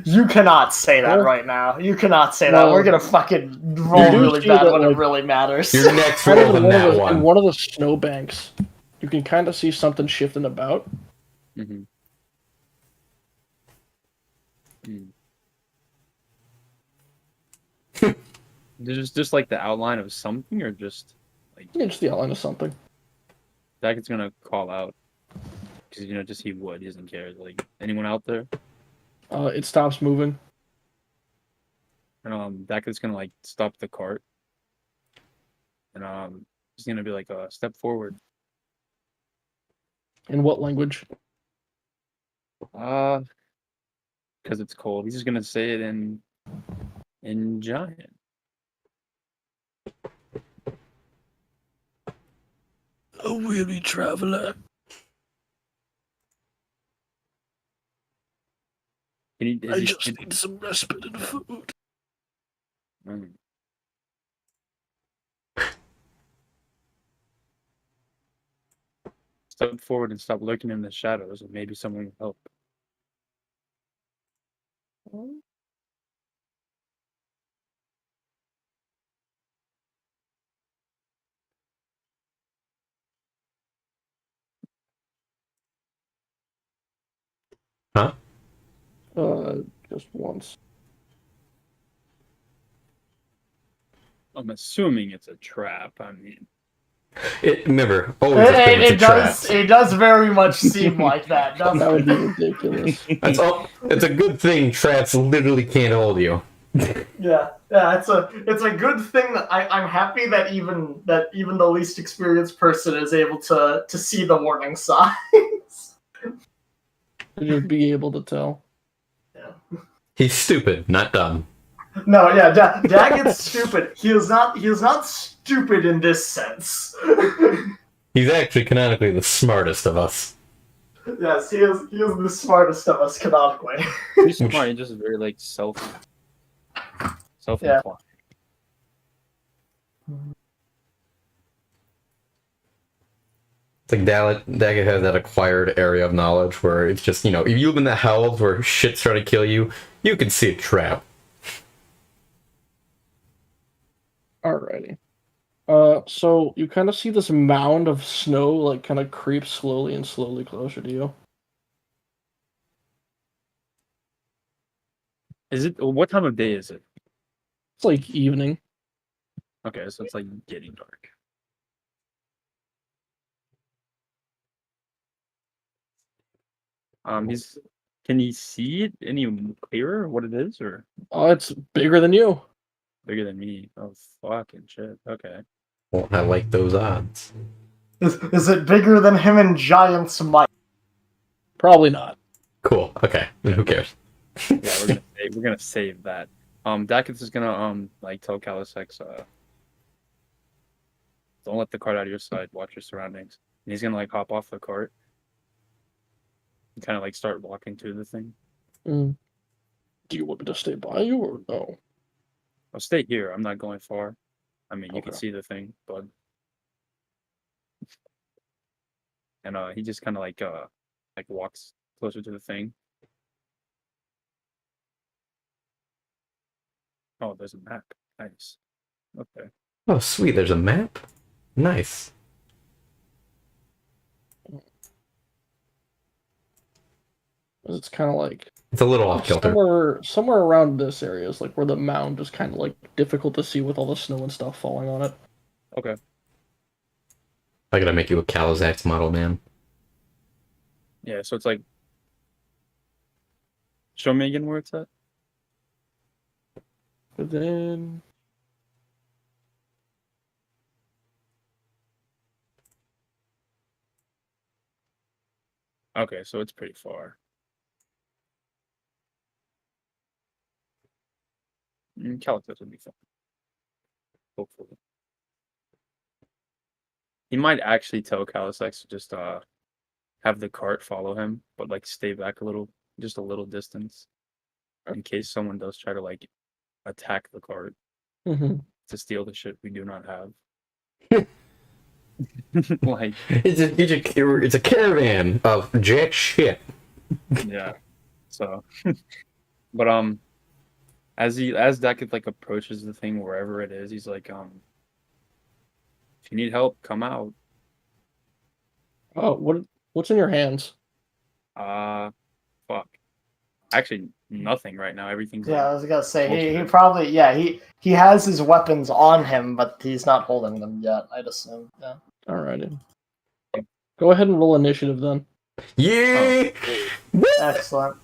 You cannot say that right now. You cannot say that. No. We're gonna fucking roll do really see bad that, when like, it really matters. Your next Kind of roll in in one, that of the, in one. one of the snowbanks, you can kind of see something shifting about. Mm-hmm. There's just like the outline of something, or just like Yeah, just the outline of something. Daggett gonna call out because just he would. He doesn't care. Like anyone out there, It stops moving. and Dackett's gonna like stop the cart, and he's gonna be like step forward. In what language? Because it's cold. He's just gonna say it in giant. A weary traveler. Can he, is he, need some respite and food. Mm. Step forward and stop lurking in the shadows, and maybe someone will help. Huh? Just once. I'm assuming it's a trap. I mean, Remember, always assume it's a trap. It does very much seem like that, doesn't That would be it? ridiculous. It's a good thing traps literally can't hold you. Yeah, it's a good thing that I'm happy that even the least experienced person is able to see the warning signs. To just be able to tell. Yeah. He's stupid, not dumb. No, yeah, Daggett's stupid. He is not stupid in this sense. He's actually canonically the smartest of us. Yes, he is the smartest of us canonically. he's smart. He's just very like self-inclined. It's like Daggett has that acquired area of knowledge where it's just, if you live in the hells where shit's trying to kill you, you can see a trap. Alrighty. So you kind of see this mound of snow, like, kind of creep slowly and slowly closer to you. Is it? What time of day is it? It's like evening. Okay, so it's like getting dark. Can he see it any clearer? What it is, or Oh, it's bigger than you. bigger than me? Oh fucking shit. Okay. Well, I like those odds. Is it bigger than him and Giant's might? Probably not. Cool. Okay. Then who cares? Yeah, we're gonna save that. Dackens is gonna like tell Kalisex, don't let the cart out of your sight. Watch your surroundings. And he's gonna like hop off the cart and kind of like start walking to the thing. Mm. Do you want me to stay by you or no? I'll stay here. I'm not going far. I mean, you can Okay. see the thing, but and he just kind of like walks closer to the thing. Oh, there's a map. Nice. Okay. Oh, sweet. There's a map. Nice. It's kind of like It's a little off kilter. somewhere around this area is like where the mound is kind of like difficult to see with all the snow and stuff falling on it. Okay. I gotta make you a Kalizax model, man. Yeah, so it's like. Show me again where it's at. But then Okay, so it's pretty far. Calicut would be fun. Hopefully. He might actually tell Calisex to just have the cart follow him, but like stay back just a little distance. In case someone does try to like attack the cart to steal the shit we do not have. Like it's a caravan of jack shit. yeah. So but as Dakith like approaches the thing wherever it is, he's like, if you need help, come out. oh, what's in your hands? Fuck. Actually, nothing right now. Everything's Yeah, I was gonna say he probably he has his weapons on him, but he's not holding them yet. I'd assume. Yeah. Alrighty. Go ahead and roll initiative then. Yeah. Excellent.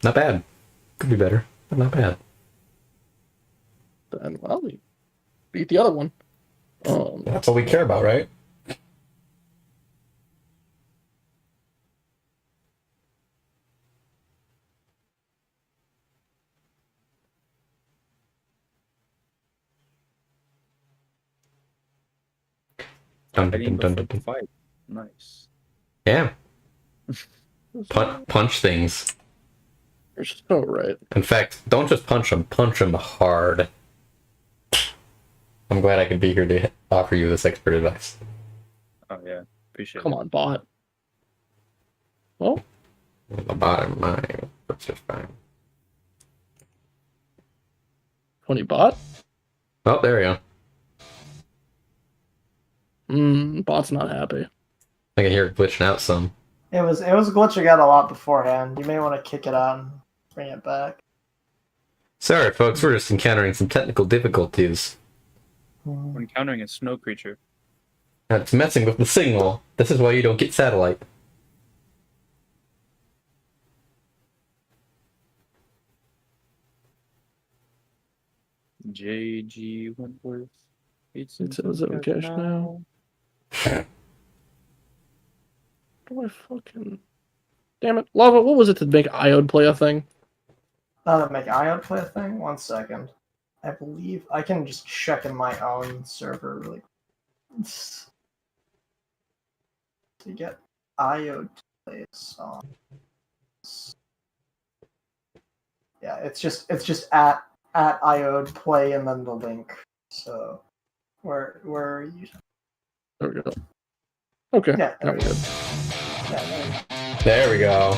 Not bad. Could be better, but not bad. Then well, we beat the other one. That's all we care about, right? Dun, dun, dun, dun, dun. Fight. Nice. Yeah. Punch things. You're so right. In fact, don't just punch them hard. I'm glad I could be here to offer you this expert advice. Oh yeah, appreciate Come it. on, bot. Well, The bottom line, that's just fine. 20 bot. Oh, there we go. Bot's not happy. I can hear it glitching out some. It was glitching out a lot beforehand. You may want to kick it out and bring it back. Sorry, folks, we're just encountering some technical difficulties. We're encountering a snow creature. It's messing with the signal. This is why you don't get satellite. J.G. Wentworth. It's in cash now. How do I fucking... Damn it. Lava, what was it to make Iode play a thing? To make Iode play a thing? 1 second. I believe I can just check in my own server really quick. To get Iode to play a song. Yeah, it's just at Iode play and then the link. So where are you? There we go. Okay. Yeah, Now we're good. Yeah, There we go.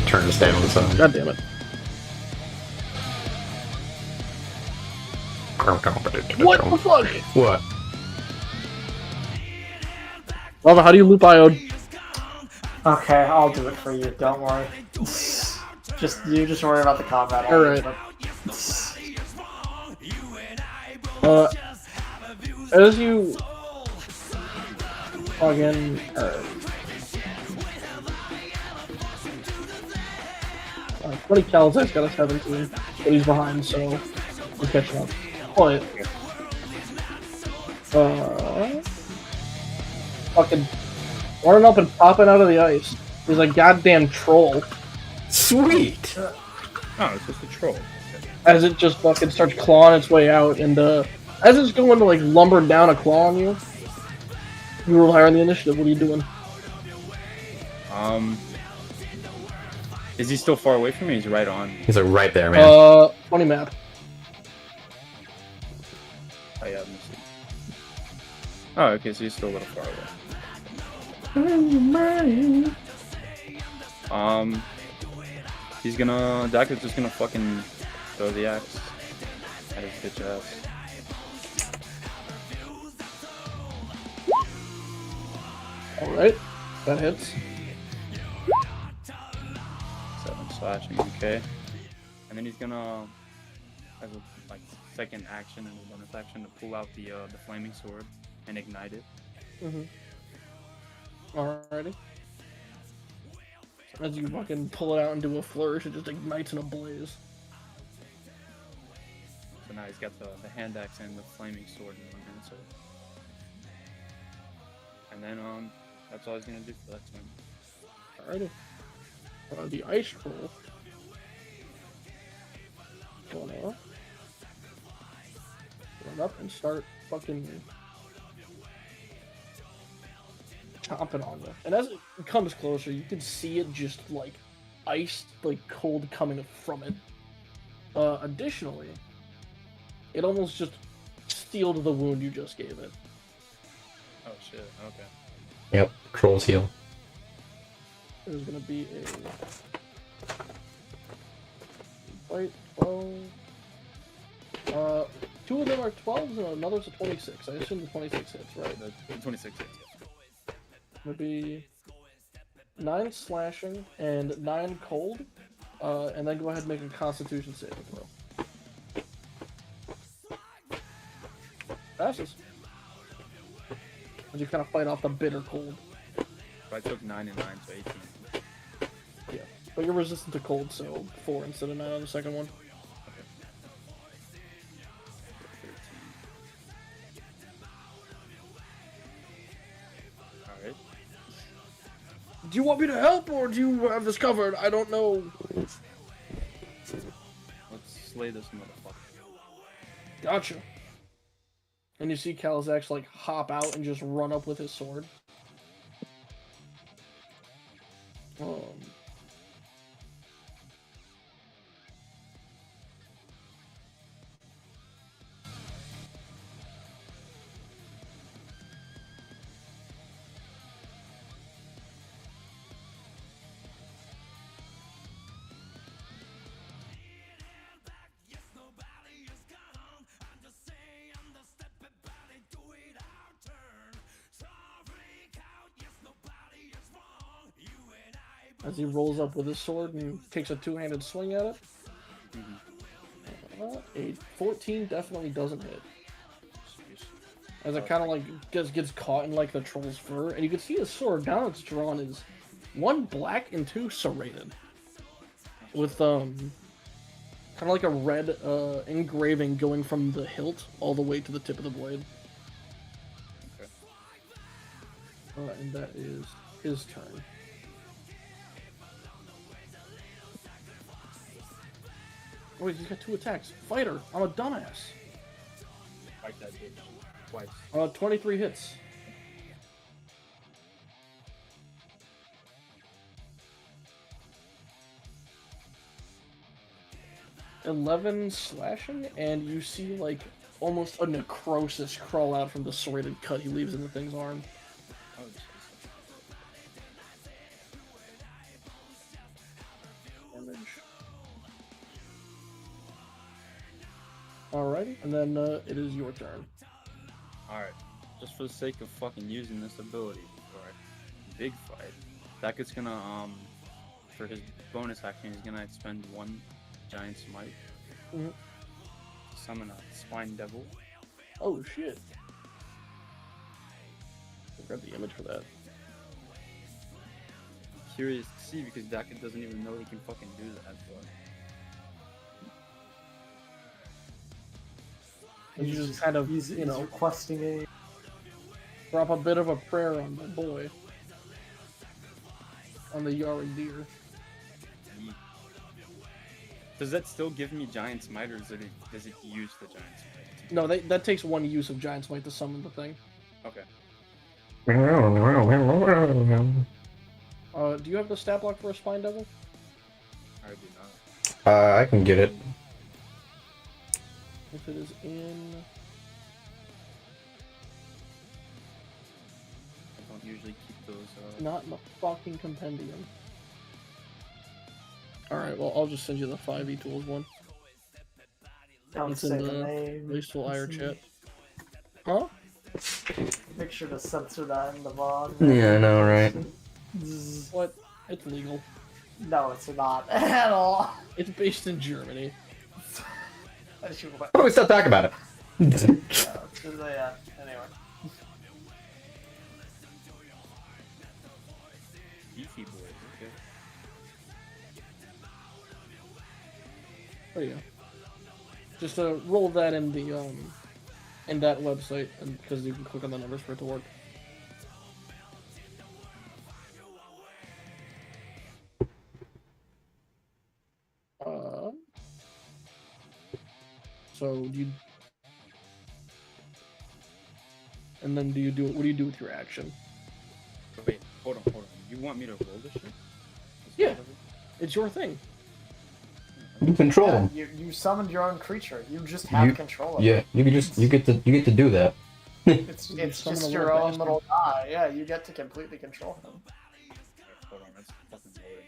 Turn this down some. God damn it. What the fuck? What? Lava, how do you loop Iode? Okay, I'll do it for you. Don't worry. Just worry about the combat. All right. As you log in, Buddy Calzak's got a 17, but he's behind, so he's catching up. But fucking running up and popping out of the ice. He's a goddamn troll. Sweet. Oh, it's just a troll. As it just fucking starts clawing its way out, and as it's going to like lumber down a claw on you, you roll higher on the initiative. What are you doing? Is he still far away from me? He's right on. He's like right there, man. Funny map. Oh yeah, let me see. Oh, okay, so he's still a little far away. He's gonna. Dak is just gonna fucking throw the axe at his bitch ass. Alright, that hits. 7 slashing, okay. And then he's gonna, as a like second action and a bonus action, to pull out the flaming sword and ignite it. Alrighty. As you fucking pull it out and do a flourish, it just ignites in a blaze. So now he's got the hand axe and the flaming sword in one hand. So, and then that's all he's gonna do for that turn. Alrighty. The ice troll. Gonna run up and start fucking chomping on you. And as it comes closer, you can see it just like ice, like cold coming from it. Additionally, it almost just sealed the wound you just gave it. Oh shit, okay. Yep, Troll's heal. There's gonna be a fight 12. 2 of them are 12s and another's a 26. I assume the 26 hits, right? The 26 hits. Gonna be 9 slashing and 9 cold. And then go ahead and make a Constitution saving throw. Passes. As you kind of fight off the bitter cold. So I took 9 and 9, so 18. Yeah. But you're resistant to cold, so 4 instead of 9 on the second one. Okay. 13. Alright. Do you want me to help, or do you have this covered? I don't know. Let's slay this motherfucker. Gotcha. And you see Kalizax like hop out and just run up with his sword. As he rolls up with his sword and takes a two-handed swing at it. A 14 definitely doesn't hit. As it kind of like just gets caught in like the troll's fur, and you can see his sword now it's drawn is 1 black and 2 serrated, with kind of like a red engraving going from the hilt all the way to the tip of the blade. Okay. And that is his turn. Wait, he's got 2 attacks. Fighter, I'm a dumbass. Fight that bitch. Twice. 23 hits. $11 slashing, and you see like almost a necrosis crawl out from the serrated cut he leaves in the thing's arm. Oh, Jesus. Damage. Alrighty, and then it is your turn. Alright. Just for the sake of fucking using this ability for a big fight, Daket's gonna, for his bonus action, he's gonna expend 1 giant smite. Summon a spine devil. Oh shit. I'll grab the image for that. Curious to see because Daket doesn't even know he can fucking do that, but... You just kind of, he's you know, requesting a... drop a bit of a prayer on the boy. On the Yari deer. Does that still give me giant smite, or does it use the giant smite? No, that takes 1 use of Giant Smite to summon the thing. Okay. Do you have the stat block for a Spine Devil? I can get it. If it is in... I don't usually keep those. Not in the fucking compendium. Alright, well, I'll just send you the 5e tools one. Don't It's say in the the name. Wasteful Ire chat. Huh? Make sure to censor that in the VOD. Yeah, I know, right? What? It's legal. No, it's not at all. It's based in Germany. I should Why don't we stop talking about it? yeah, anyway. Beefy boys. Okay. Oh yeah. Just roll that in the in that website, and because you can click on the numbers for it to work. So do you, and then do you do, what do you do with your action? Wait, hold on. You want me to roll this shit? Yeah. It's your thing. You control Yeah, them. you summoned your own creature. You just have control of it. Yeah, you get to do that. It's summon just a your little own bastard. little guy. Yeah, you get to completely control him. Hold on, that's fucking loading.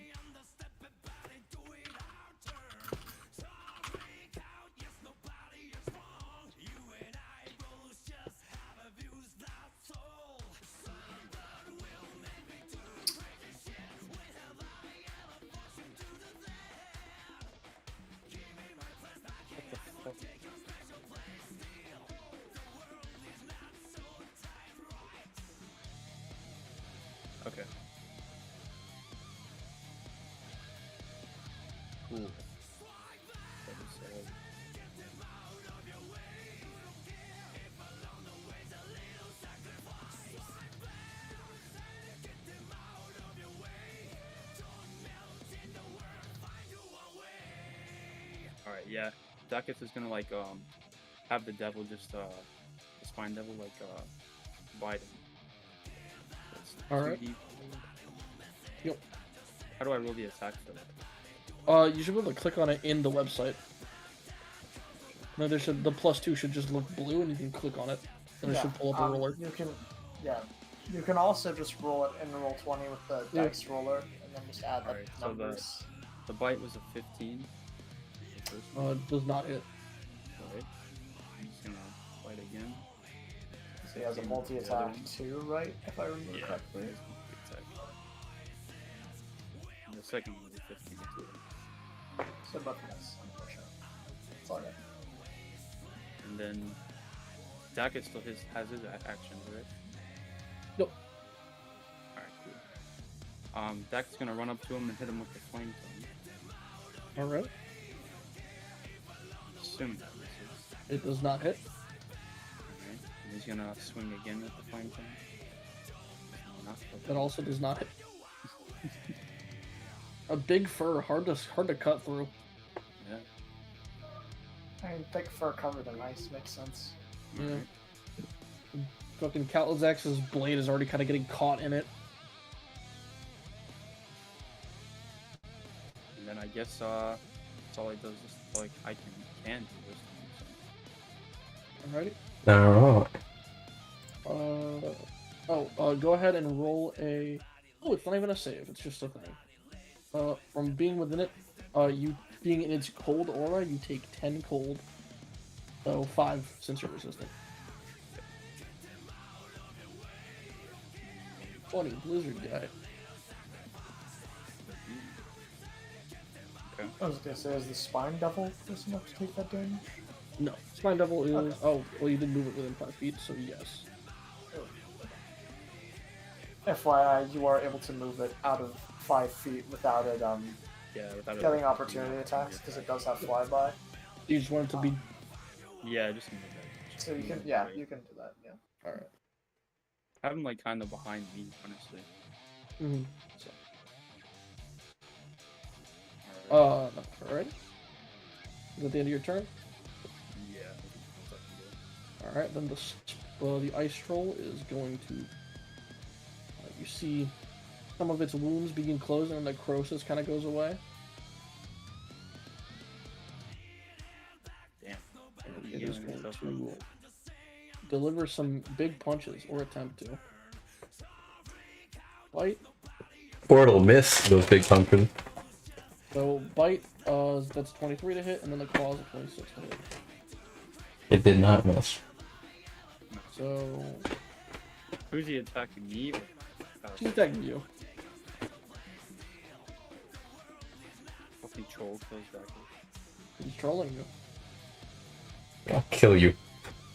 What the fuck? Okay. Cool. That is, Alright, yeah. Dakith is gonna like have the devil just the spine devil like bite him. Alright. 2D. Yep. How do I roll the attack for that? You should be able to click on it in the website. No, there should, the +2 should just look blue, and you can click on it, and it should pull up a roller. You can, yeah. You can also just roll it in Roll20 with the Yeah. dice roller, and then just add the Alright, so numbers. the bite was a 15. It does not hit. Alright. I'm just gonna bite again. So he has a multi-attack too, right? If I remember Yeah, correctly. it's multi-attack. And the second one was a 15 too. So both of us, unfortunately. That's all I got. And then Dakith still has his actions, right? Nope. Alright, cool. Dakith's gonna run up to him and hit him with the flame tongue. Alright. Assuming that misses. It does not hit. Alright. And he's gonna swing again with the flame tongue. Not That also does not hit. A big fur, hard to cut through. Yeah. I mean, thick fur covered in ice makes sense. Yeah. Fucking Kalazex's blade is already kind of getting caught in it. And then I guess that's all he does is like I can do this time. Alrighty. Oh. Go ahead and roll a... Oh, it's not even a save, it's just a thing. From being within it, you being in its cold aura, you take 10 cold. So 5 since you're resistant. 20, blizzard guy. Okay. I was gonna say, is the spine devil close enough to take that damage? No, Spine Devil is... Okay. Oh, well you did move it within 5 feet, so yes. FYI, you are able to move it out of 5 feet without it Yeah, without getting opportunity attacks, because it does have flyby. You just want it to be... Yeah, just move that. So you can, yeah, you can do that, yeah. Alright. Have him like kind of behind me, honestly. Mm-hmm. So. Alright. Is that the end of your turn? Yeah. That's what Alright, then the ice troll is going to... you see some of its wounds begin closing and the necrosis kind of goes away. It is going to deliver some big punches, or attempt to. Bite. Or it'll miss those big pumpkins. So bite, that's 23 to hit, and then the claw is a 26 to hit. It did not miss. So Who's he attacking? Me? she's attacking you. Fucking troll kills back. He's trolling you. I'll kill you.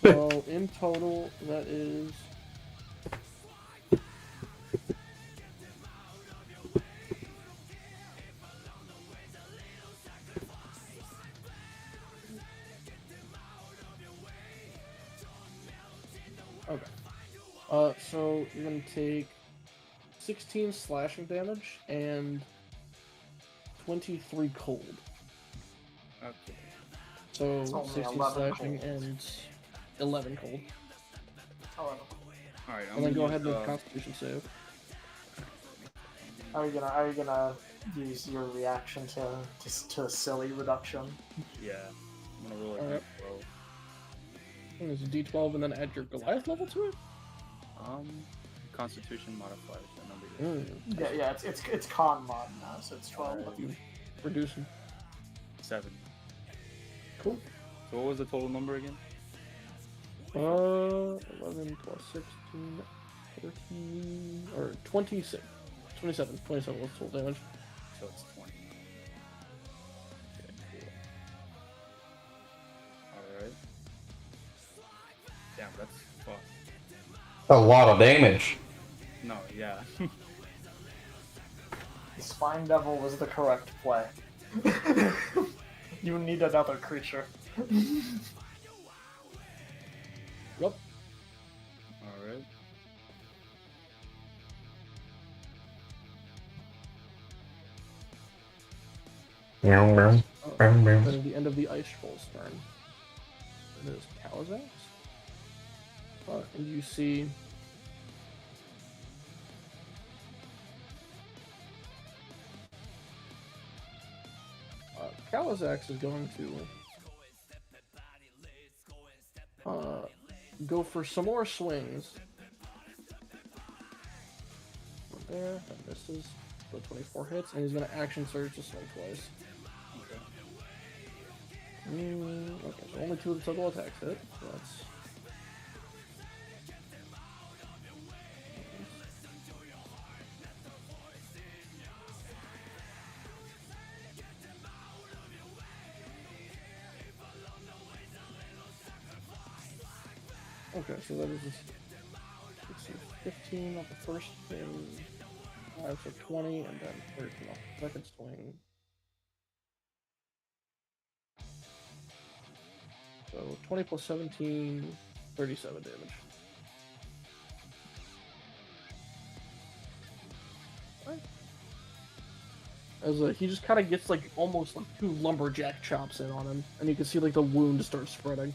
So in total, that is. Okay. So you're gonna take 16 slashing damage and 23 cold. Okay. So It's only 16 11 slashing cold. and 11 cold. However, Alright, And then go ahead with Constitution save. are you gonna use your reaction to silly reduction? Yeah. I'm gonna roll a Alright. d12. And there's a D12 and then add your Goliath level to it? Constitution modifier. So number Yeah, it's con mod now, so it's 12. Reducing. 7. Cool. So what was the total number again? 11 plus 16, 14, or 26. 27 was total damage. So it's 20. Okay, cool. Alright. Damn, that's fucked. A lot of damage. No, yeah. The Spine Devil was the correct play. You need another creature. Yep. Alright. That is the end of the Ice Troll's turn. It is Kalazax. And you see Kalazax is going to go for some more swings. There, that misses. So 24 hits, and he's going to action surge to swing twice. Okay, so only 2 of the total attacks hit. So that's. Okay, so that is just, let's see, 15 off the first thing, so 20, and then 13 off the second swing. So 20 plus 17, 37 damage. Right. As he just kind of gets like almost like 2 lumberjack chops in on him, and you can see like the wound start spreading.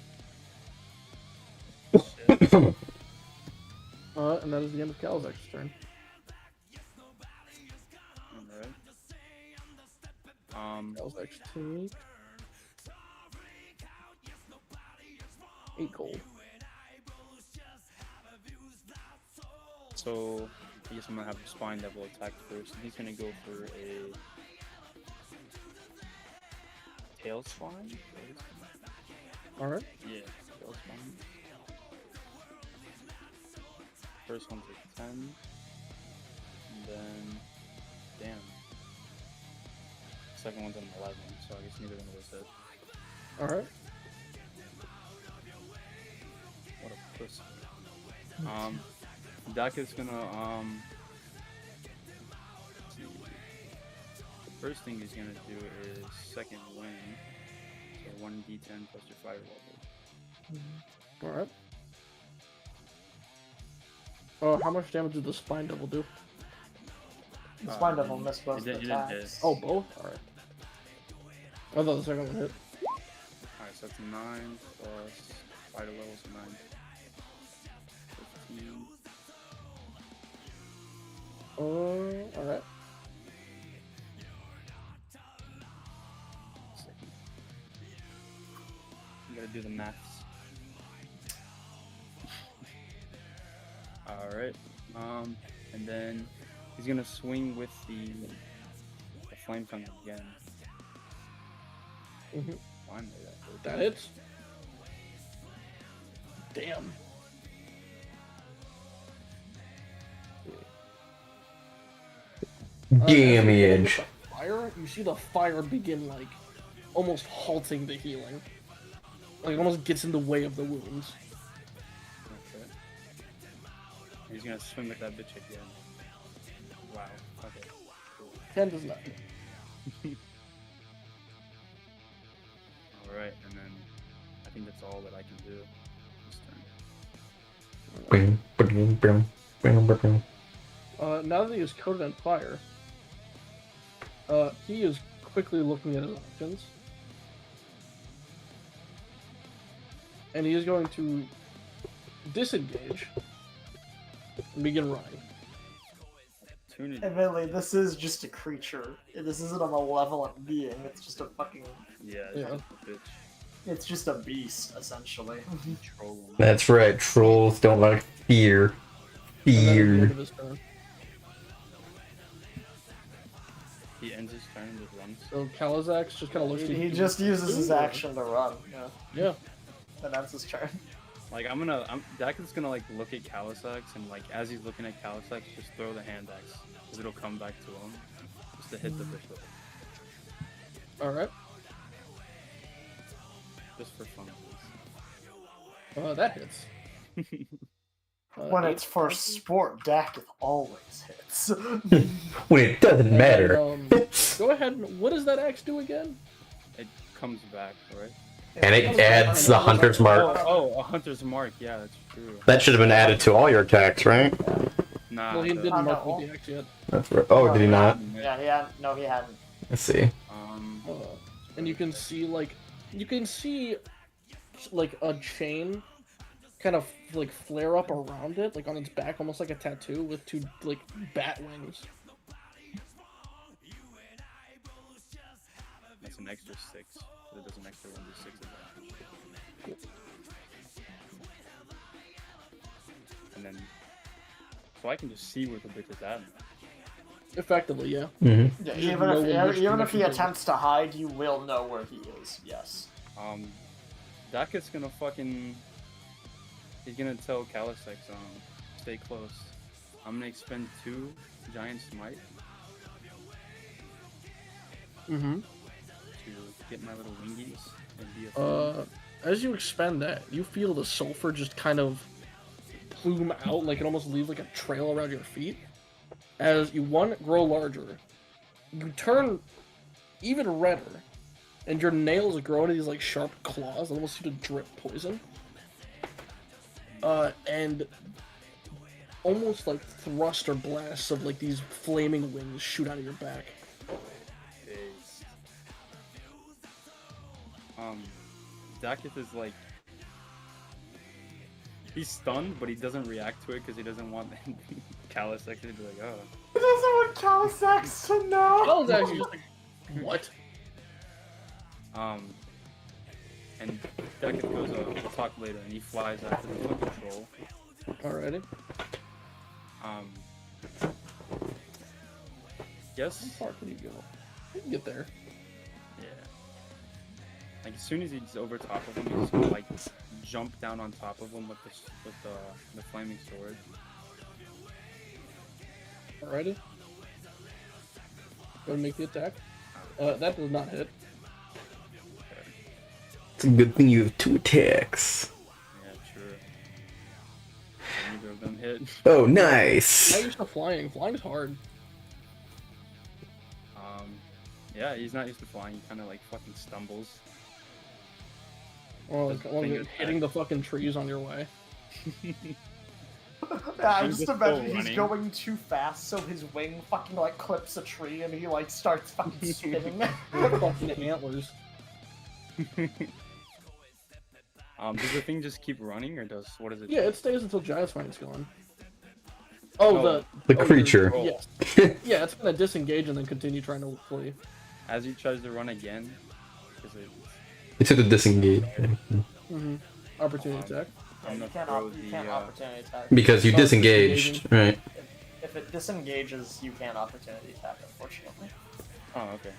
And that is the end of Kalazax's turn. Alright. Kalazax take 8 gold. So I guess I'm gonna have the Spine Devil attack first. He's gonna go for a Tail Spine? Alright. Yeah, Tail Spine. First one's a 10. And then damn. Second one's an 11, so I guess neither one of those hit. Alright. What a pussy. Daka's gonna let's see. The first thing he's gonna do is second wing. So 1d10 plus your fire level. Alright. How much damage did the Spine Devil do? The Spine Devil missed both he didn't attacks. hit. Oh, both? Alright. I thought the second one hit. Alright, so that's 9 plus fire level, so 9. 15. Alright. You Gotta do the maths. Alright. And then he's gonna swing with the flame tongue again. Mhm. Finally, That hits. Damn. Damage. Fire. You see the fire begin like almost halting the healing. Like it almost gets in the way of the wounds. Okay. He's gonna swing with that bitch again. Wow. Okay. Cool. 10 does not. Alright, and then I think that's all that I can do this turn. Now that he is coated in fire, he is quickly looking at his options. And he is going to disengage and begin running. Opportunity. Admittedly, this is just a creature. This isn't a malevolent being. It's just a fucking. Yeah, Yeah. just a bitch. It's just a beast, essentially. Troll. That's right, trolls don't like fear. And that is the end Fear. of his turn. He ends his turn and just runs. So Kalizax just kind of looks. He just uses his action to run. Yeah, Yeah. and that's his turn. Like Dak is gonna like look at Kalisax and like as he's looking at Kalisax, just throw the hand axe because it'll come back to him, just to hit the bishop, All right. just for fun. That hits. When it's for sport, Dakith always hits. When it doesn't matter. Go ahead. What does that axe do again? It comes back, right? And it adds the hunter's mark. Oh, a hunter's mark. Yeah, that's true. That should have been added to all your attacks, right? Nah. Well, he the- didn't mark no. with the axe yet. That's right. Oh, did he not? Yeah, he hadn't. No, he hadn't. Let's see. And you can see like a chain kind of like flare up around it, like on its back, almost like a tattoo with two like bat wings. That's an extra 6. So it does an extra 1d6 of that. And then, so I can just see where the bitch is at. Effectively, yeah. Mm-hmm. Yeah, You even know if which even if he direction attempts to hide, you will know where he is. Yes. Dakith's gonna fucking. He's gonna tell Kalisax, stay close. I'm gonna expend 2 giant smite Mm-hmm. to get my little wingies and be a As you expend that, you feel the sulfur just kind of plume out, like it almost leaves like a trail around your feet. As you grow larger, you turn even redder, and your nails grow into these like sharp claws that almost seem to drip poison. And almost like thruster blasts of like these flaming wings shoot out of your back. Based. Dakith is like. He's stunned, but he doesn't react to it because he doesn't want Kalisax to be like, oh. He doesn't want Kalisax to know. I was actually just like, what? And Dakith goes, we'll talk later, and he flies after the fucking troll. Alrighty. Yes? How far can you go? You can get there. Yeah. Like, as soon as he's over top of him, he's gonna, like, jump down on top of him with the flaming sword. Alrighty. Go and make the attack. That does not hit. It's a good thing you have 2 attacks. Yeah, true. Neither of them hit. Oh, nice. Not used to flying. Flying's hard. Yeah, he's not used to flying. He kind of, like, fucking stumbles. Well, Just like, well, finger hitting the fucking trees on your way. Yeah, I He's just just imagine still he's running. going too fast, so his wing fucking like clips a tree and he like starts fucking spinning. Fucking antlers. Does the thing just keep running, or what does it Yeah, do? it stays until Giant's Fight's gone. Oh, Oh, The creature. Roll. Yes. Yeah, it's gonna disengage and then continue trying to flee. As he tries to run again, because It's at the disengage. Opportunity attack. I'm you gonna can't, throw you the can't opportunity attack. Because you Oh, it's disengaged, right? If it disengages, you can't opportunity attack, unfortunately. Oh, okay.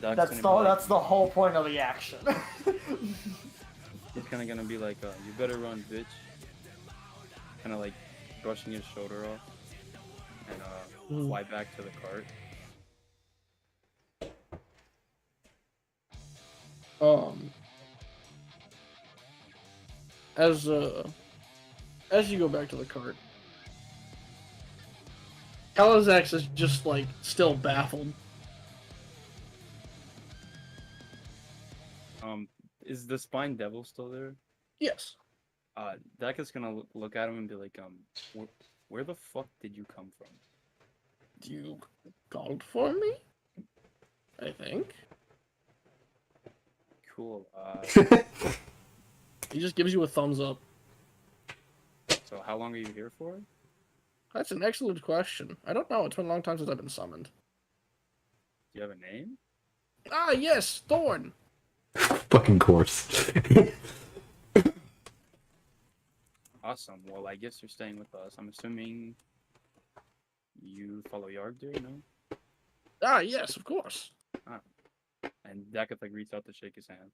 That's the whole point of the action. He's kind of gonna be like, you better run, bitch. Kind of like brushing his shoulder off and fly back to the cart. As you go back to the cart, Kalizax is just like still baffled. Is the spine devil still there? Yes. Daka's gonna look at him and be like, where the fuck did you come from? You called for me? I think. Cool. He just gives you a thumbs up. So how long are you here for? That's an excellent question. I don't know. It's been a long time since I've been summoned. Do you have a name? Ah, yes, Thorn. Fucking course. Awesome. Well, I guess you're staying with us. I'm assuming you follow Yargdir, no? Ah, yes, of course. And Dakath like reached out to shake his hand.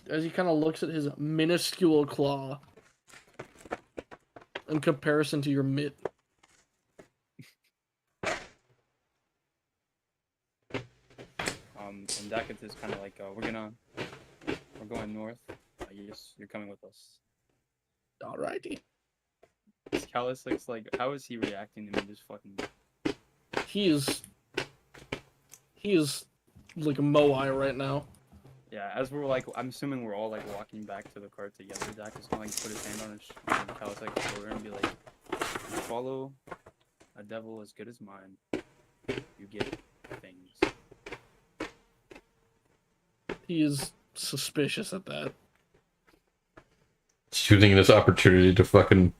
As he kind of looks at his minuscule claw in comparison to your mitt. And Dakath is kind of like, we're going north. Yes, you're coming with us. Alrighty. Kalisix, like, how is he reacting to me just fucking... He is like a Moai right now. Yeah, as we're like, I'm assuming we're all like walking back to the cart together. Dak is gonna like put his hand on Kalisix's shoulder and be like, "You follow a devil as good as mine, you get things." He is suspicious at that. Using this opportunity to fucking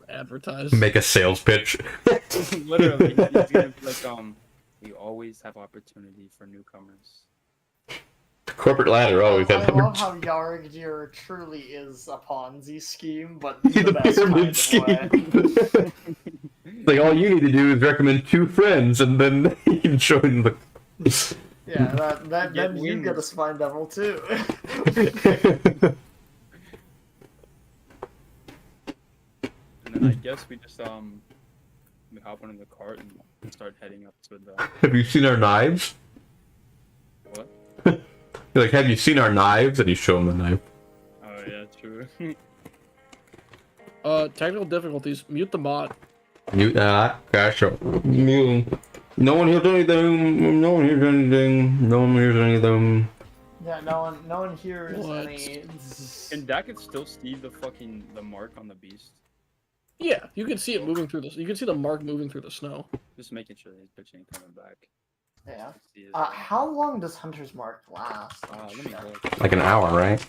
Advertise. make a sales pitch. Literally, he's gonna be like, we always have opportunity for newcomers. Corporate ladder always has I love how Yargdir truly is a Ponzi scheme, but the the best pyramid kind of way. scheme. Like, all you need to do is recommend 2 friends, and then you can join the... Yeah, then Get you wings. get a spine devil too. And then I guess we just we hop on in the cart and start heading up to the Have you seen our knives? what? You're like, have you seen our knives? And you show them the knife. Oh yeah, true. Technical difficulties. Mute the bot. Mute that. Gosh, mute. No one hears anything. No one hears anything. No one hears anything. Yeah, no one hears What? any. Can Dak still see the mark on the beast? Yeah, you can see it moving through this. You can see the mark moving through the snow. Just making sure that his bitch ain't coming back. Yeah. See his, How long does Hunter's Mark last? let me look. Like an hour, right?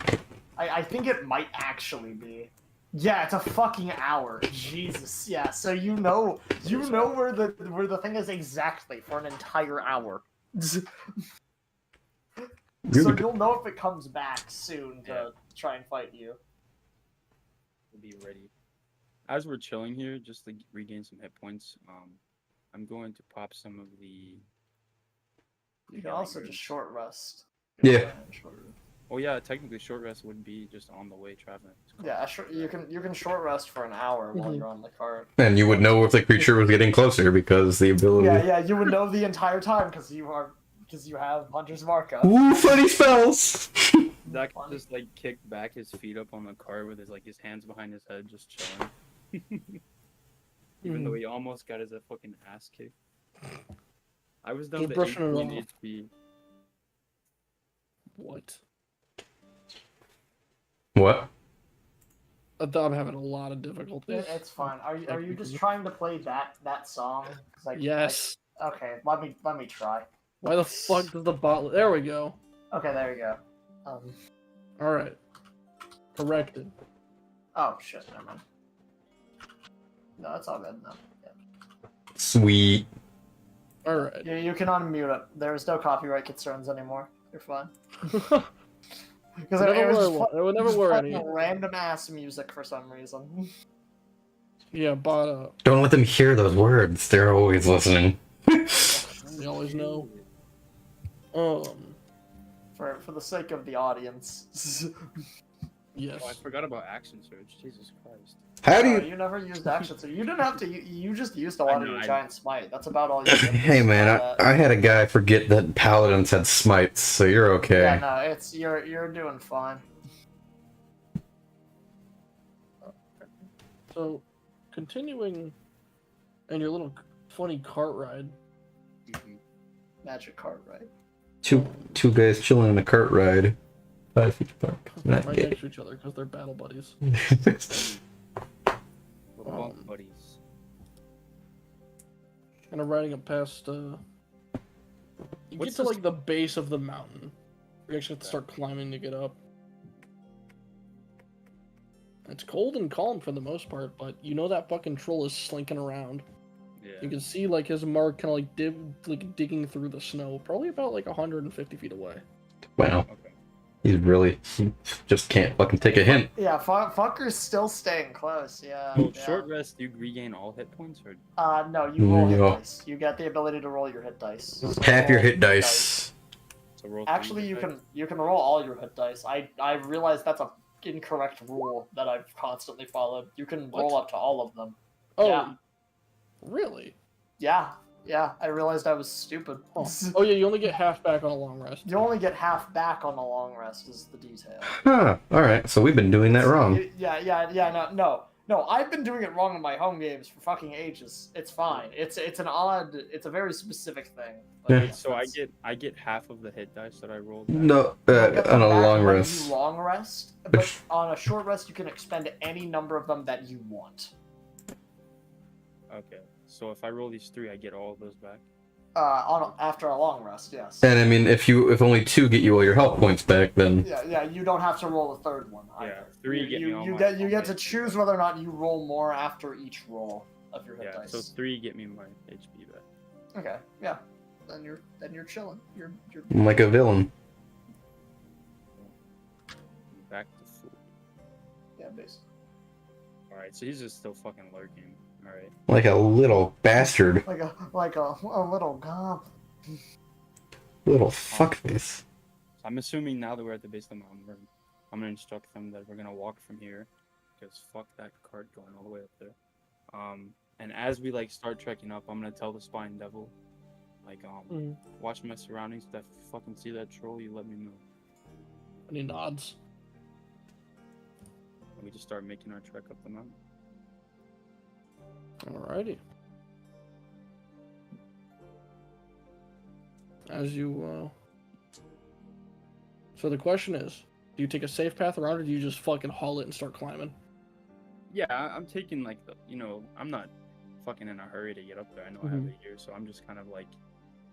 I think it might actually be. Yeah, it's a fucking hour. Jesus. Yeah. So you know where the thing is exactly for an entire hour. So you'll know if it comes back soon to try and fight you. We'll be ready. As we're chilling here, just to regain some hit points, I'm going to pop some of the. You can also just short rest. Yeah. Oh yeah, technically short rest would be just on the way traveling. Yeah, you can short rest for an hour while you're on the cart. And you would know if the creature was getting closer because the ability. Yeah, you would know the entire time because you have Hunter's Mark up. Ooh, funny spells! Dak just like kicked back his feet up on the cart with his hands behind his head, just chilling. Even though he almost got his fucking ass kicked. I was down Just to brushing it 18 off. HP. What? What? I thought I'm having a lot of difficulties. It's fine. Are you just trying to play that song? 'Cause Yes. Okay, let me try. Why the fuck does the bot... There we go. Okay, there you go. Alright. Corrected. Oh shit, never mind. No, it's all good. No. Yeah. Sweet. All right. Yeah, you can unmute it. There's no copyright concerns anymore. You're fine. Because it would never worry any. playing random ass music for some reason. Yeah, but Don't let them hear those words. They're always listening. they always know. For the sake of the audience. Yes. Oh, I forgot about action surge. Jesus Christ. How do you... You never used action, so you didn't have to. You just used a I lot of know, your I- giant smite. That's about all you did. Hey man, I had a guy forget that paladins had smites, so you're okay. Yeah, no, it's you're doing fine. So, continuing, and your little funny cart ride. Magic card, right? Two guys chilling in a cart ride. 5 feet apart. Right Not next to each other because they're battle buddies. We're bunk buddies. Kind of riding up past. You What's get to this- like the base of the mountain. You actually have to start climbing to get up. It's cold and calm for the most part, but you know that fucking troll is slinking around. Yeah. You can see like his mark kind of like digging through the snow, probably about like 150 feet away. Wow. Okay. He just can't fucking take a hint. Yeah, fucker's still staying close. Yeah. So yeah. short rest, you regain all hit points, or No, you roll hit No. dice. You get the ability to roll your hit dice. So Half your roll hit dice. so roll. Actually, you can roll all your hit dice. I realize that's a incorrect rule that I've constantly followed. You can roll up to all of them. Oh, Yeah. really? Yeah. I realized I was stupid. Oh. Oh yeah, you only get half back on a long rest. You only get half back on the long rest is the detail. Huh. Alright, so we've been doing that wrong. No, I've been doing it wrong in my home games for fucking ages. It's fine. It's a very specific thing. But Yeah. yeah, So I that's- get half of the hit dice that I rolled. back. No, you get them on a back long when rest. You long rest, but Which- on a short rest you can expend any number of them that you want. Okay. So if I roll these 3, I get all of those back. After a long rest, yes. And I mean, if only 2 get you all your health points back, then Yeah, you don't have to roll a third one. Yeah, Either. 3 You, get me you, all you my get you get to hit choose back. whether or not you roll more after each roll of your hit Yeah. dice. So 3 get me my HP back. Okay, yeah. Then you're chilling. You're I'm like a villain. Back to full. yeah, basically. All right. So he's just still fucking lurking. All right. Like a little bastard. Like a little gob. Little fuckface. So I'm assuming now that we're at the base of the mountain, I'm gonna instruct them that we're gonna walk from here, because fuck that cart going all the way up there. And as we like start trekking up, I'm gonna tell the spine devil, like, watch my surroundings. If I fucking see that troll, you let me know. And he nods. And we just start making our trek up the mountain. Alrighty. As you, So the question is, do you take a safe path around, or do you just fucking haul it and start climbing? Yeah, I'm taking like I'm not fucking in a hurry to get up there. I know I have a year, so I'm just kind of like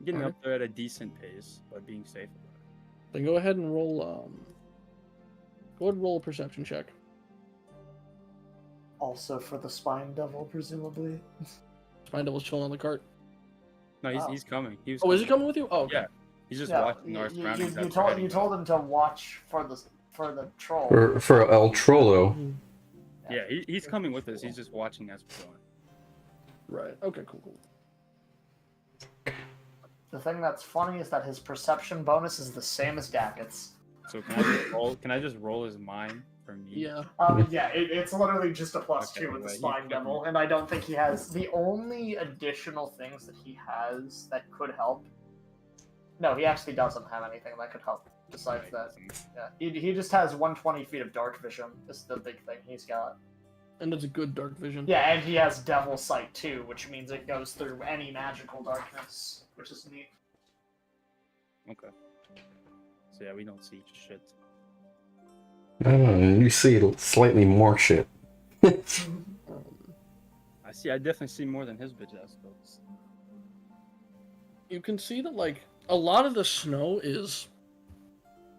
getting Alright. up there at a decent pace, but being safe about it. Then go ahead and roll, Go ahead and roll a perception check. Also for the spine devil, presumably. Spine Devil's chilling on the cart. No, Oh. he's coming. He was Oh, is he coming with you? Oh, okay. Yeah. He's just Yeah, watching our surroundings. you as we're heading told up. him to watch for the troll. For El Trollo. Yeah, he's coming with us. He's just watching as we're going. Right. Okay, cool. The thing that's funny is that his perception bonus is the same as Dacket's. So can I just roll? Can I just roll as mine for me? Yeah. It's literally just a +2 Okay, with the well, spine you- devil, and I don't think he has the only additional things that he has that could help. No, he actually doesn't have anything that could help besides that. Yeah, he just has 120 feet of dark vision. Is the big thing he's got. And it's a good dark vision. Yeah, and he has devil sight too, which means it goes through any magical darkness, which is neat. Okay. So yeah, we don't see shit. You see slightly more shit. I definitely see more than his bitch ass does. You can see that, like, a lot of the snow is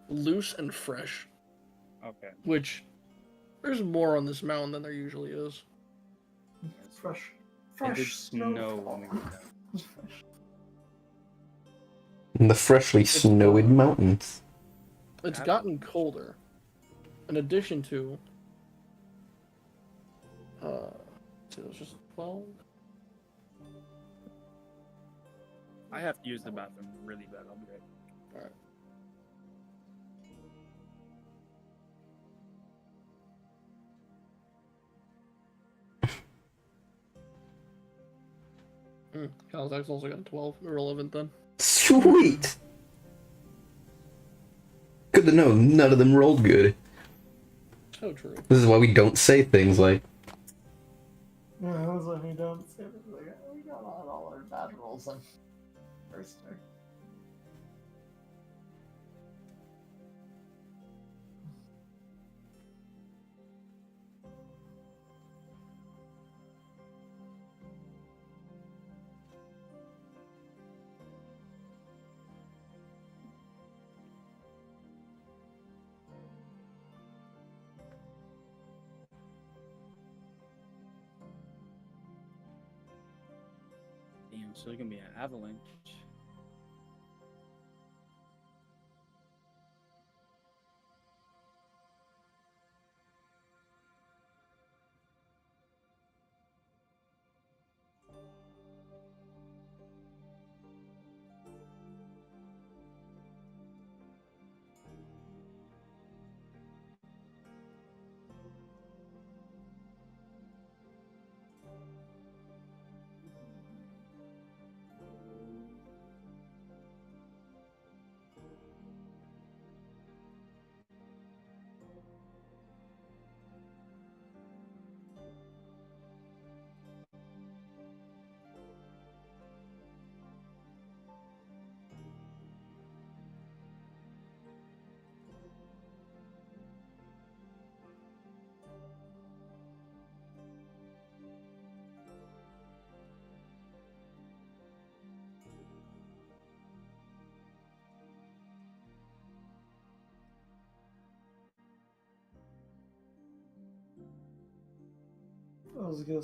loose and fresh, Okay. which there's more on this mountain than there usually is. Fresh It did snow. snow when we went down. In the freshly snowed mountains. It's gotten colder. In addition to, so it was just 12. I have to use the bathroom really bad. I'll be right. All right. Kazak's also got 12. Irrelevant then. Sweet! Good to know none of them rolled good. So true. This is why we don't say things like, Yeah, that's what we don't say. Like, we got all our bad rolls on first turn. Damn, so there's gonna be an avalanche. I was gonna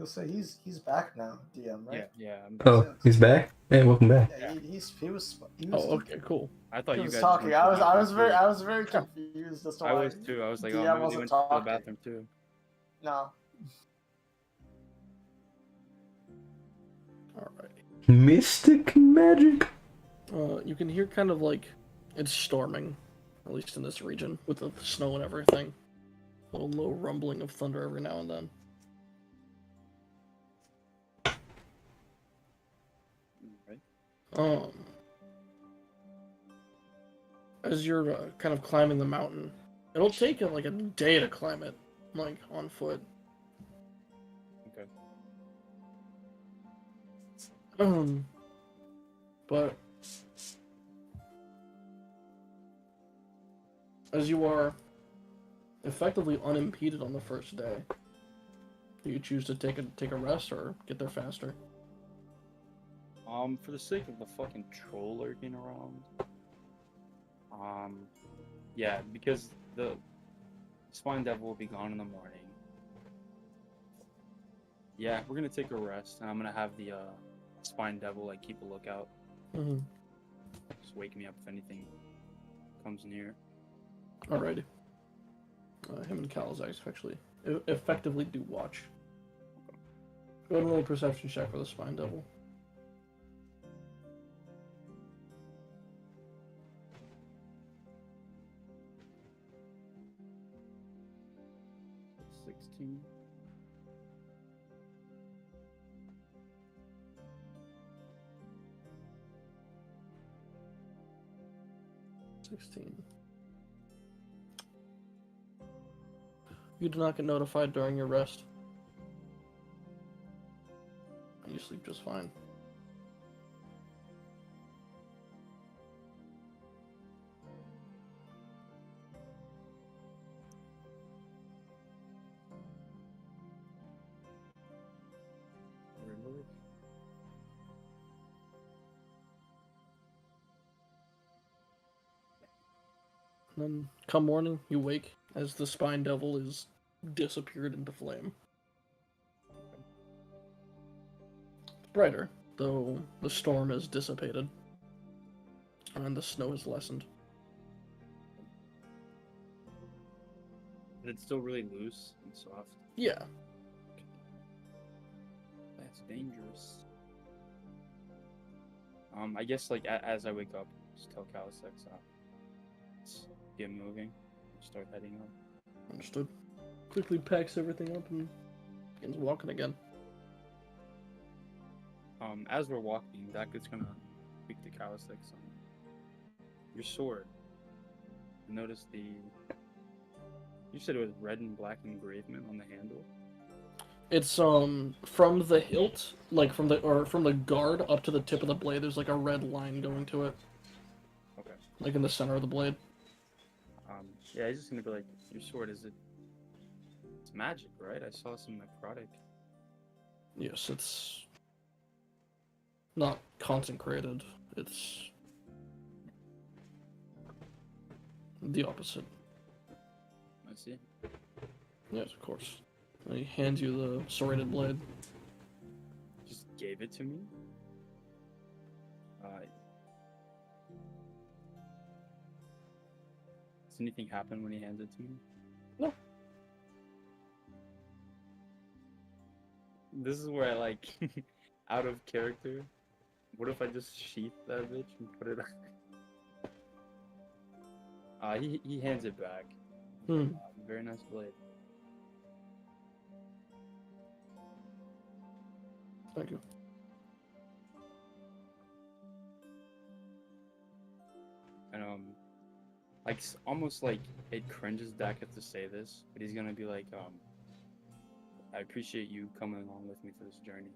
say he's back now, DM, right? Yeah. oh, he's back? Hey, welcome back. Yeah, he was. Oh, okay, cool. I thought He you was guys. talking. went to the I was bathroom very too. confused as to I why. was too. I was like, oh, DM maybe they wasn't went to the talking. bathroom too. No. Alright. Mystic magic? You can hear kind of like it's storming, at least in this region, with the snow and everything. A little low rumbling of thunder every now and then. Right. As you're kind of climbing the mountain, it'll take you like a day to climb it, like on foot. Okay. But as you are effectively unimpeded on the first day, do you choose to take a rest or get there faster? For the sake of the fucking troll lurking around. Yeah, because the Spine Devil will be gone in the morning. Yeah, we're gonna take a rest, and I'm gonna have the Spine Devil like keep a lookout. Mm-hmm. Just wake me up if anything comes near. Alrighty. Him and Kalizak actually effectively do watch. Go ahead and roll a perception check for the Spine Devil. 16. You do not get notified during your rest. You sleep just fine. Remove. And then, come morning, you wake as the Spine Devil is disappeared into flame. It's brighter. though the storm has dissipated and the snow has lessened. But it's still really loose and soft. Yeah. That's dangerous. I guess like as I wake up, just tell Calisex, let's get moving, start heading up. Understood. Quickly packs everything up and begins walking again. As we're walking, Dak's gonna speak to Calisex on your sword. Notice you said it was red and black engravement on the handle. It's from the hilt, like from the guard up to the tip of the blade. There's like a red line going to it. Okay. Like in the center of the blade. Yeah, he's just gonna be like, your sword it's magic, right? I saw some necrotic. Yes, it's not consecrated. It's the opposite. I see. Yes, of course. And he hands you the serrated blade. Just gave it to me. Does anything happen when he hands it to me? No. This is where I like out of character. What if I just sheath that bitch and put it on? He hands it back. Very nice blade. Thank you. And like almost like it cringes Daka to say this, but he's gonna be like, I appreciate you coming along with me for this journey.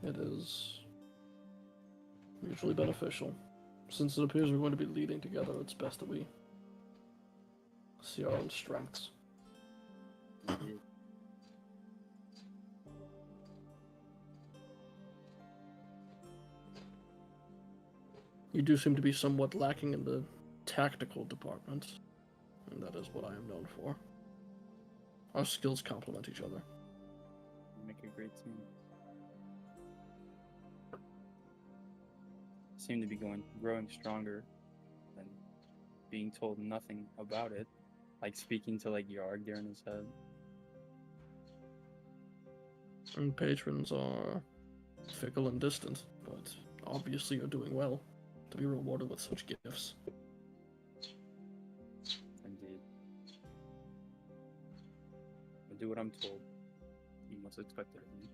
It is mutually beneficial. Since it appears we're going to be leading together, it's best that we see our own strengths. Indeed. You do seem to be somewhat lacking in the tactical department, and that is what I am known for. Our skills complement each other. Make a great team. Seem to be growing stronger than being told nothing about it. Like speaking to like Yarg there in his head. And patrons are fickle and distant, but obviously you're doing well to be rewarded with such gifts. Indeed. I do what I'm told. And what's expected of me.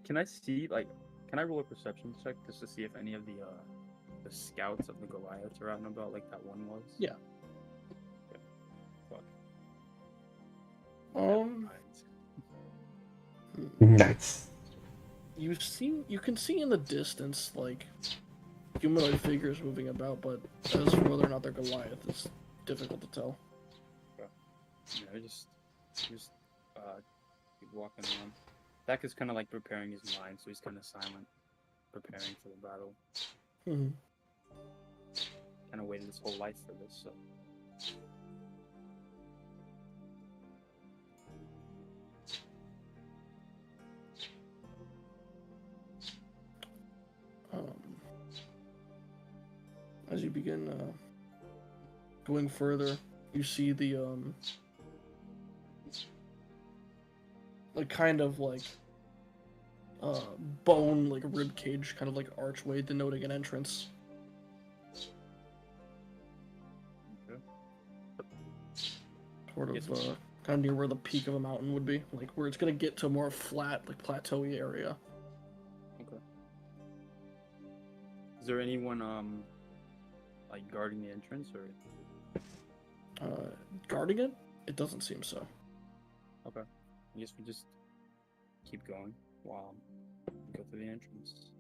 Can I see, like, can I roll a perception check just to see if any of the scouts of the Goliaths are out and about, like that one was? Yeah. Okay. Fuck. Nice. You can see in the distance, like, humanoid figures moving about, but as for whether or not they're Goliath, it's difficult to tell. Yeah, just keep walking around. Dak is kind of like preparing his mind, so he's kind of silent, preparing for the battle. Mm-hmm. Kind of waited his whole life for this, so. As you begin going further, you see the like kind of like bone, like rib cage, kind of like archway denoting an entrance. Okay. Sort of kind of near where the peak of a mountain would be, like where it's gonna get to a more flat, like plateau-y area. Okay. Is there anyone like guarding the entrance or? Guarding it? It doesn't seem so. Okay. I guess we just keep going while we go through the entrance.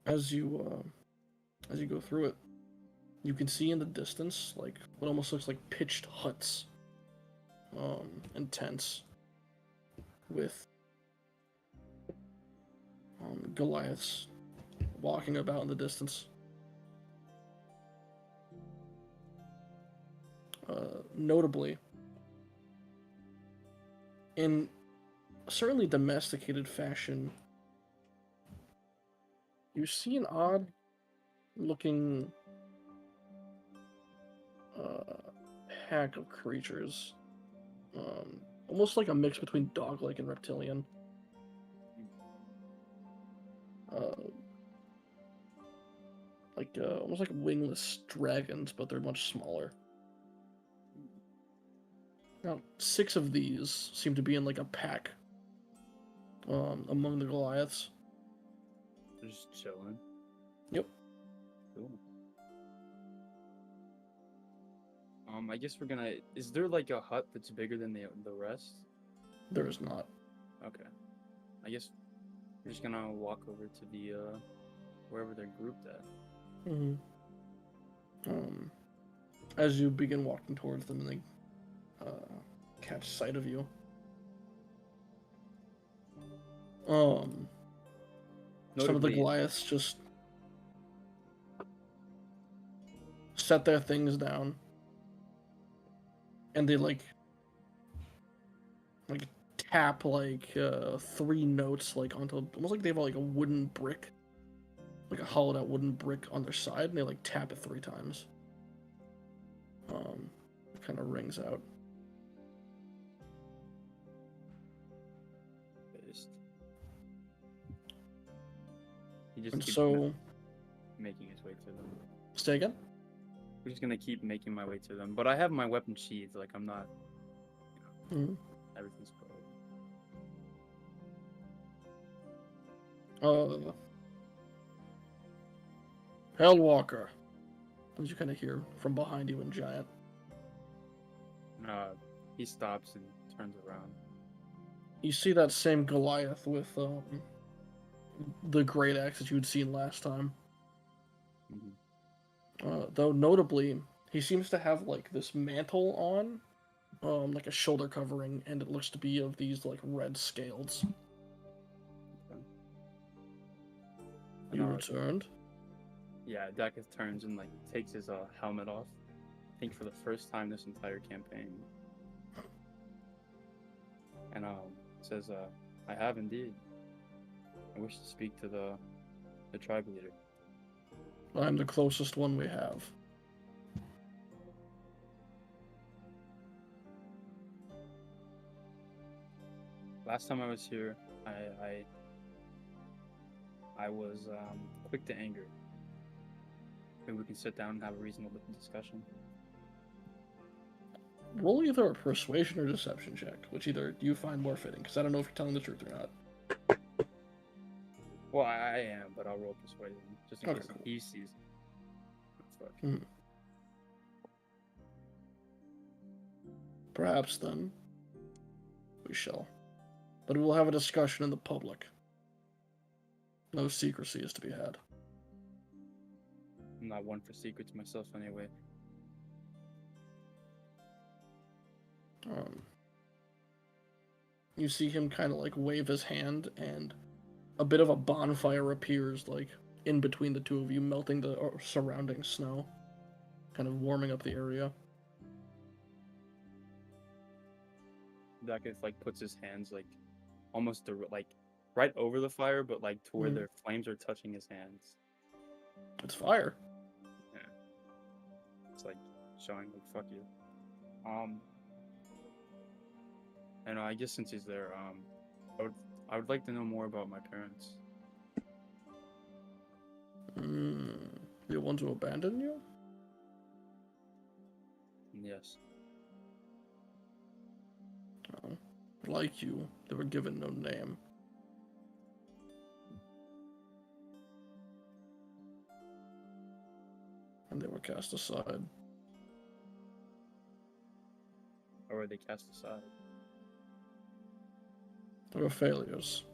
As you go through it, you can see in the distance like what almost looks like pitched huts, and tents with Goliaths walking about in the distance. Notably, in certainly domesticated fashion, you see an odd looking pack of creatures. Almost like a mix between dog-like and reptilian. Almost like wingless dragons, but they're much smaller. Now, 6 of these seem to be in like a pack among the Goliaths. They're just chilling. Yep. Cool. I guess we're gonna. Is there like a hut that's bigger than the rest? There is not. Okay. I guess we're just gonna walk over to the wherever they're grouped at. Mm-hmm. As you begin walking towards them, and they catch sight of you. Some of the Notably- Goliaths just set their things down, and they like tap 3 notes onto almost like they have like a wooden brick, like a hollowed out wooden brick on their side, and they tap it 3 times. It kind of rings out. He just And keeps so, making his way to them. stay again? We're just gonna keep making my way to them. But I have my weapon sheathed, I'm not everything's cold. Hellwalker. As you kind of hear from behind you in Giant. He stops and turns around. You see that same Goliath with the great axe that you had seen last time. Mm-hmm. Though notably, he seems to have this mantle on, like a shoulder covering, and it looks to be of these red scales. Okay. You returned? Yeah, Dakith turns and takes his helmet off. I think for the first time this entire campaign. And says, I have indeed. I wish to speak to the tribe leader. I'm the closest one we have. Last time I was here, I was quick to anger. Maybe we can sit down and have a reasonable discussion. Roll either a persuasion or deception check, which either you find more fitting, because I don't know if you're telling the truth or not. Well, I am, but I'll roll persuasion just in case he sees it. Perhaps then we shall. But we will have a discussion in the public. No secrecy is to be had. I'm not one for secrets myself anyway. You see him kind of wave his hand, and a bit of a bonfire appears in between the two of you, melting the surrounding snow, kind of warming up the area. Dakith puts his hands almost right over the fire, but to where their flames are touching his hands. It's fire. Yeah. It's showing fuck you. And I guess since he's there, I would like to know more about my parents. The ones who abandoned you? Yes. Oh, like you, they were given no name. And they were cast aside. Or were they cast aside? They were failures.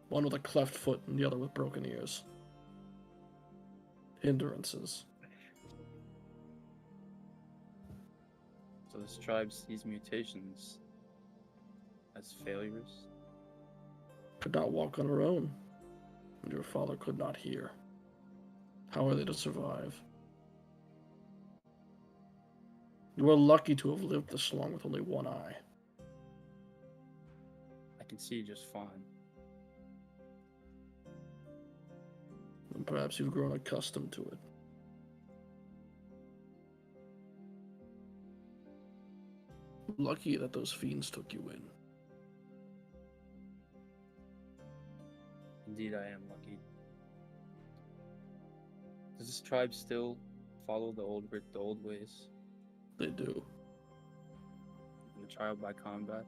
One with a cleft foot and the other with broken ears. Hindrances. So this tribe sees mutations as failures? Could not walk on her own, and your father could not hear. How are they to survive? You are lucky to have lived this long with only one eye. I can see just fine. And perhaps you've grown accustomed to it. Lucky that those fiends took you in. Indeed, I am lucky. Does this tribe still follow the old ways? They do. And the trial by combat?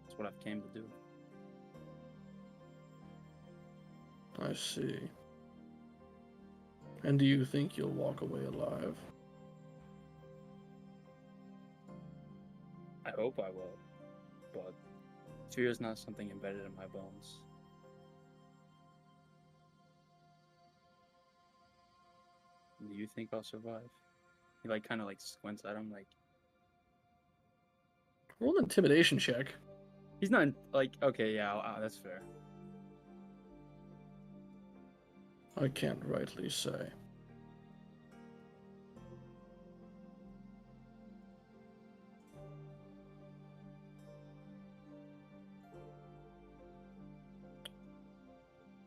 That's what I've came to do. I see. And do you think you'll walk away alive? I hope I will, but fear is not something embedded in my bones. Do you think I'll survive? He like kind of like squints at him like Roll an intimidation check. he's not like okay yeah that's fair. I can't rightly say.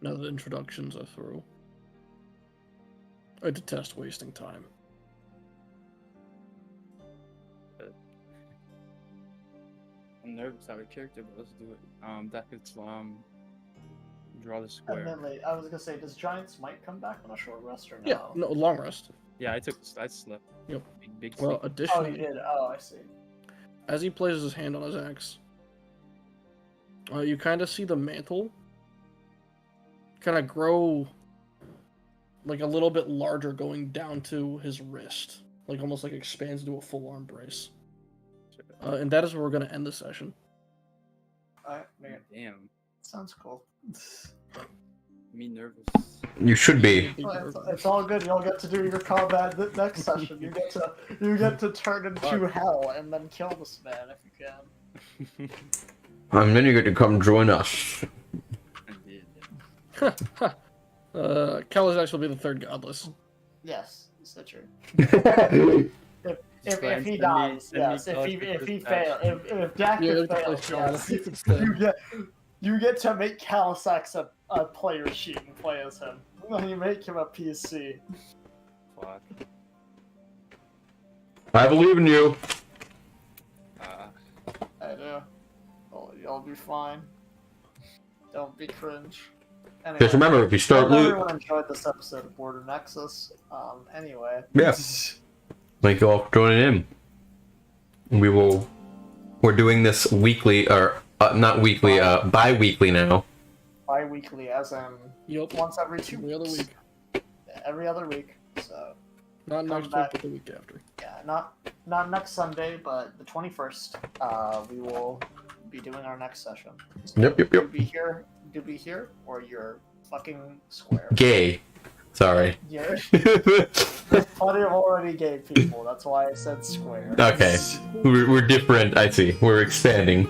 Now that introductions are through. I detest wasting time. I'm nervous out of character, but let's do it. That could draw the square. Evidently, I was gonna say, does Giant Smite come back on a short rest or no? Yeah, no, long rest. Yeah, I slept. Yep. Big Well, sleep. Oh, additionally, you did. Oh, I see. as he places his hand on his axe, you kind of see the mantle kind of grow like a little bit larger going down to his wrist. Like almost like expands into a full arm brace. And that is where we're going to end the session. Alright, man. Damn, Sounds cool. me nervous. You should be. It's all good. You'll get to do your combat next session. You get to turn into hell and then kill this man if you can. And then you get to come join us. Indeed. Kalazax will be the third godless. Yes, is that true? Just If he send dies, me yes. If he fails, if Dactyr fails, yes. You get to make Kalasax a player sheet and play as him. Then you make him a PC. Fuck. I believe in you. I know. Oh, you'll be fine. Don't be cringe. Anyway, Just remember, if you I start hope losing, everyone enjoyed this episode of Border Nexus. Anyway. Yeah. thank you all for joining in. We're doing this weekly, or not weekly, bi-weekly now. Bi-weekly, as in Yep. once every 2 Every other weeks. week. Yeah, every other week. So Not Come next week, back. but the week after. yeah, not next Sunday, but the 21st. We will be doing our next session. So Yep. Do be here, or you're fucking square. Gay. Sorry. Yeah. There's plenty of already gay people. That's why I said square. Okay. We're different, I see. We're expanding.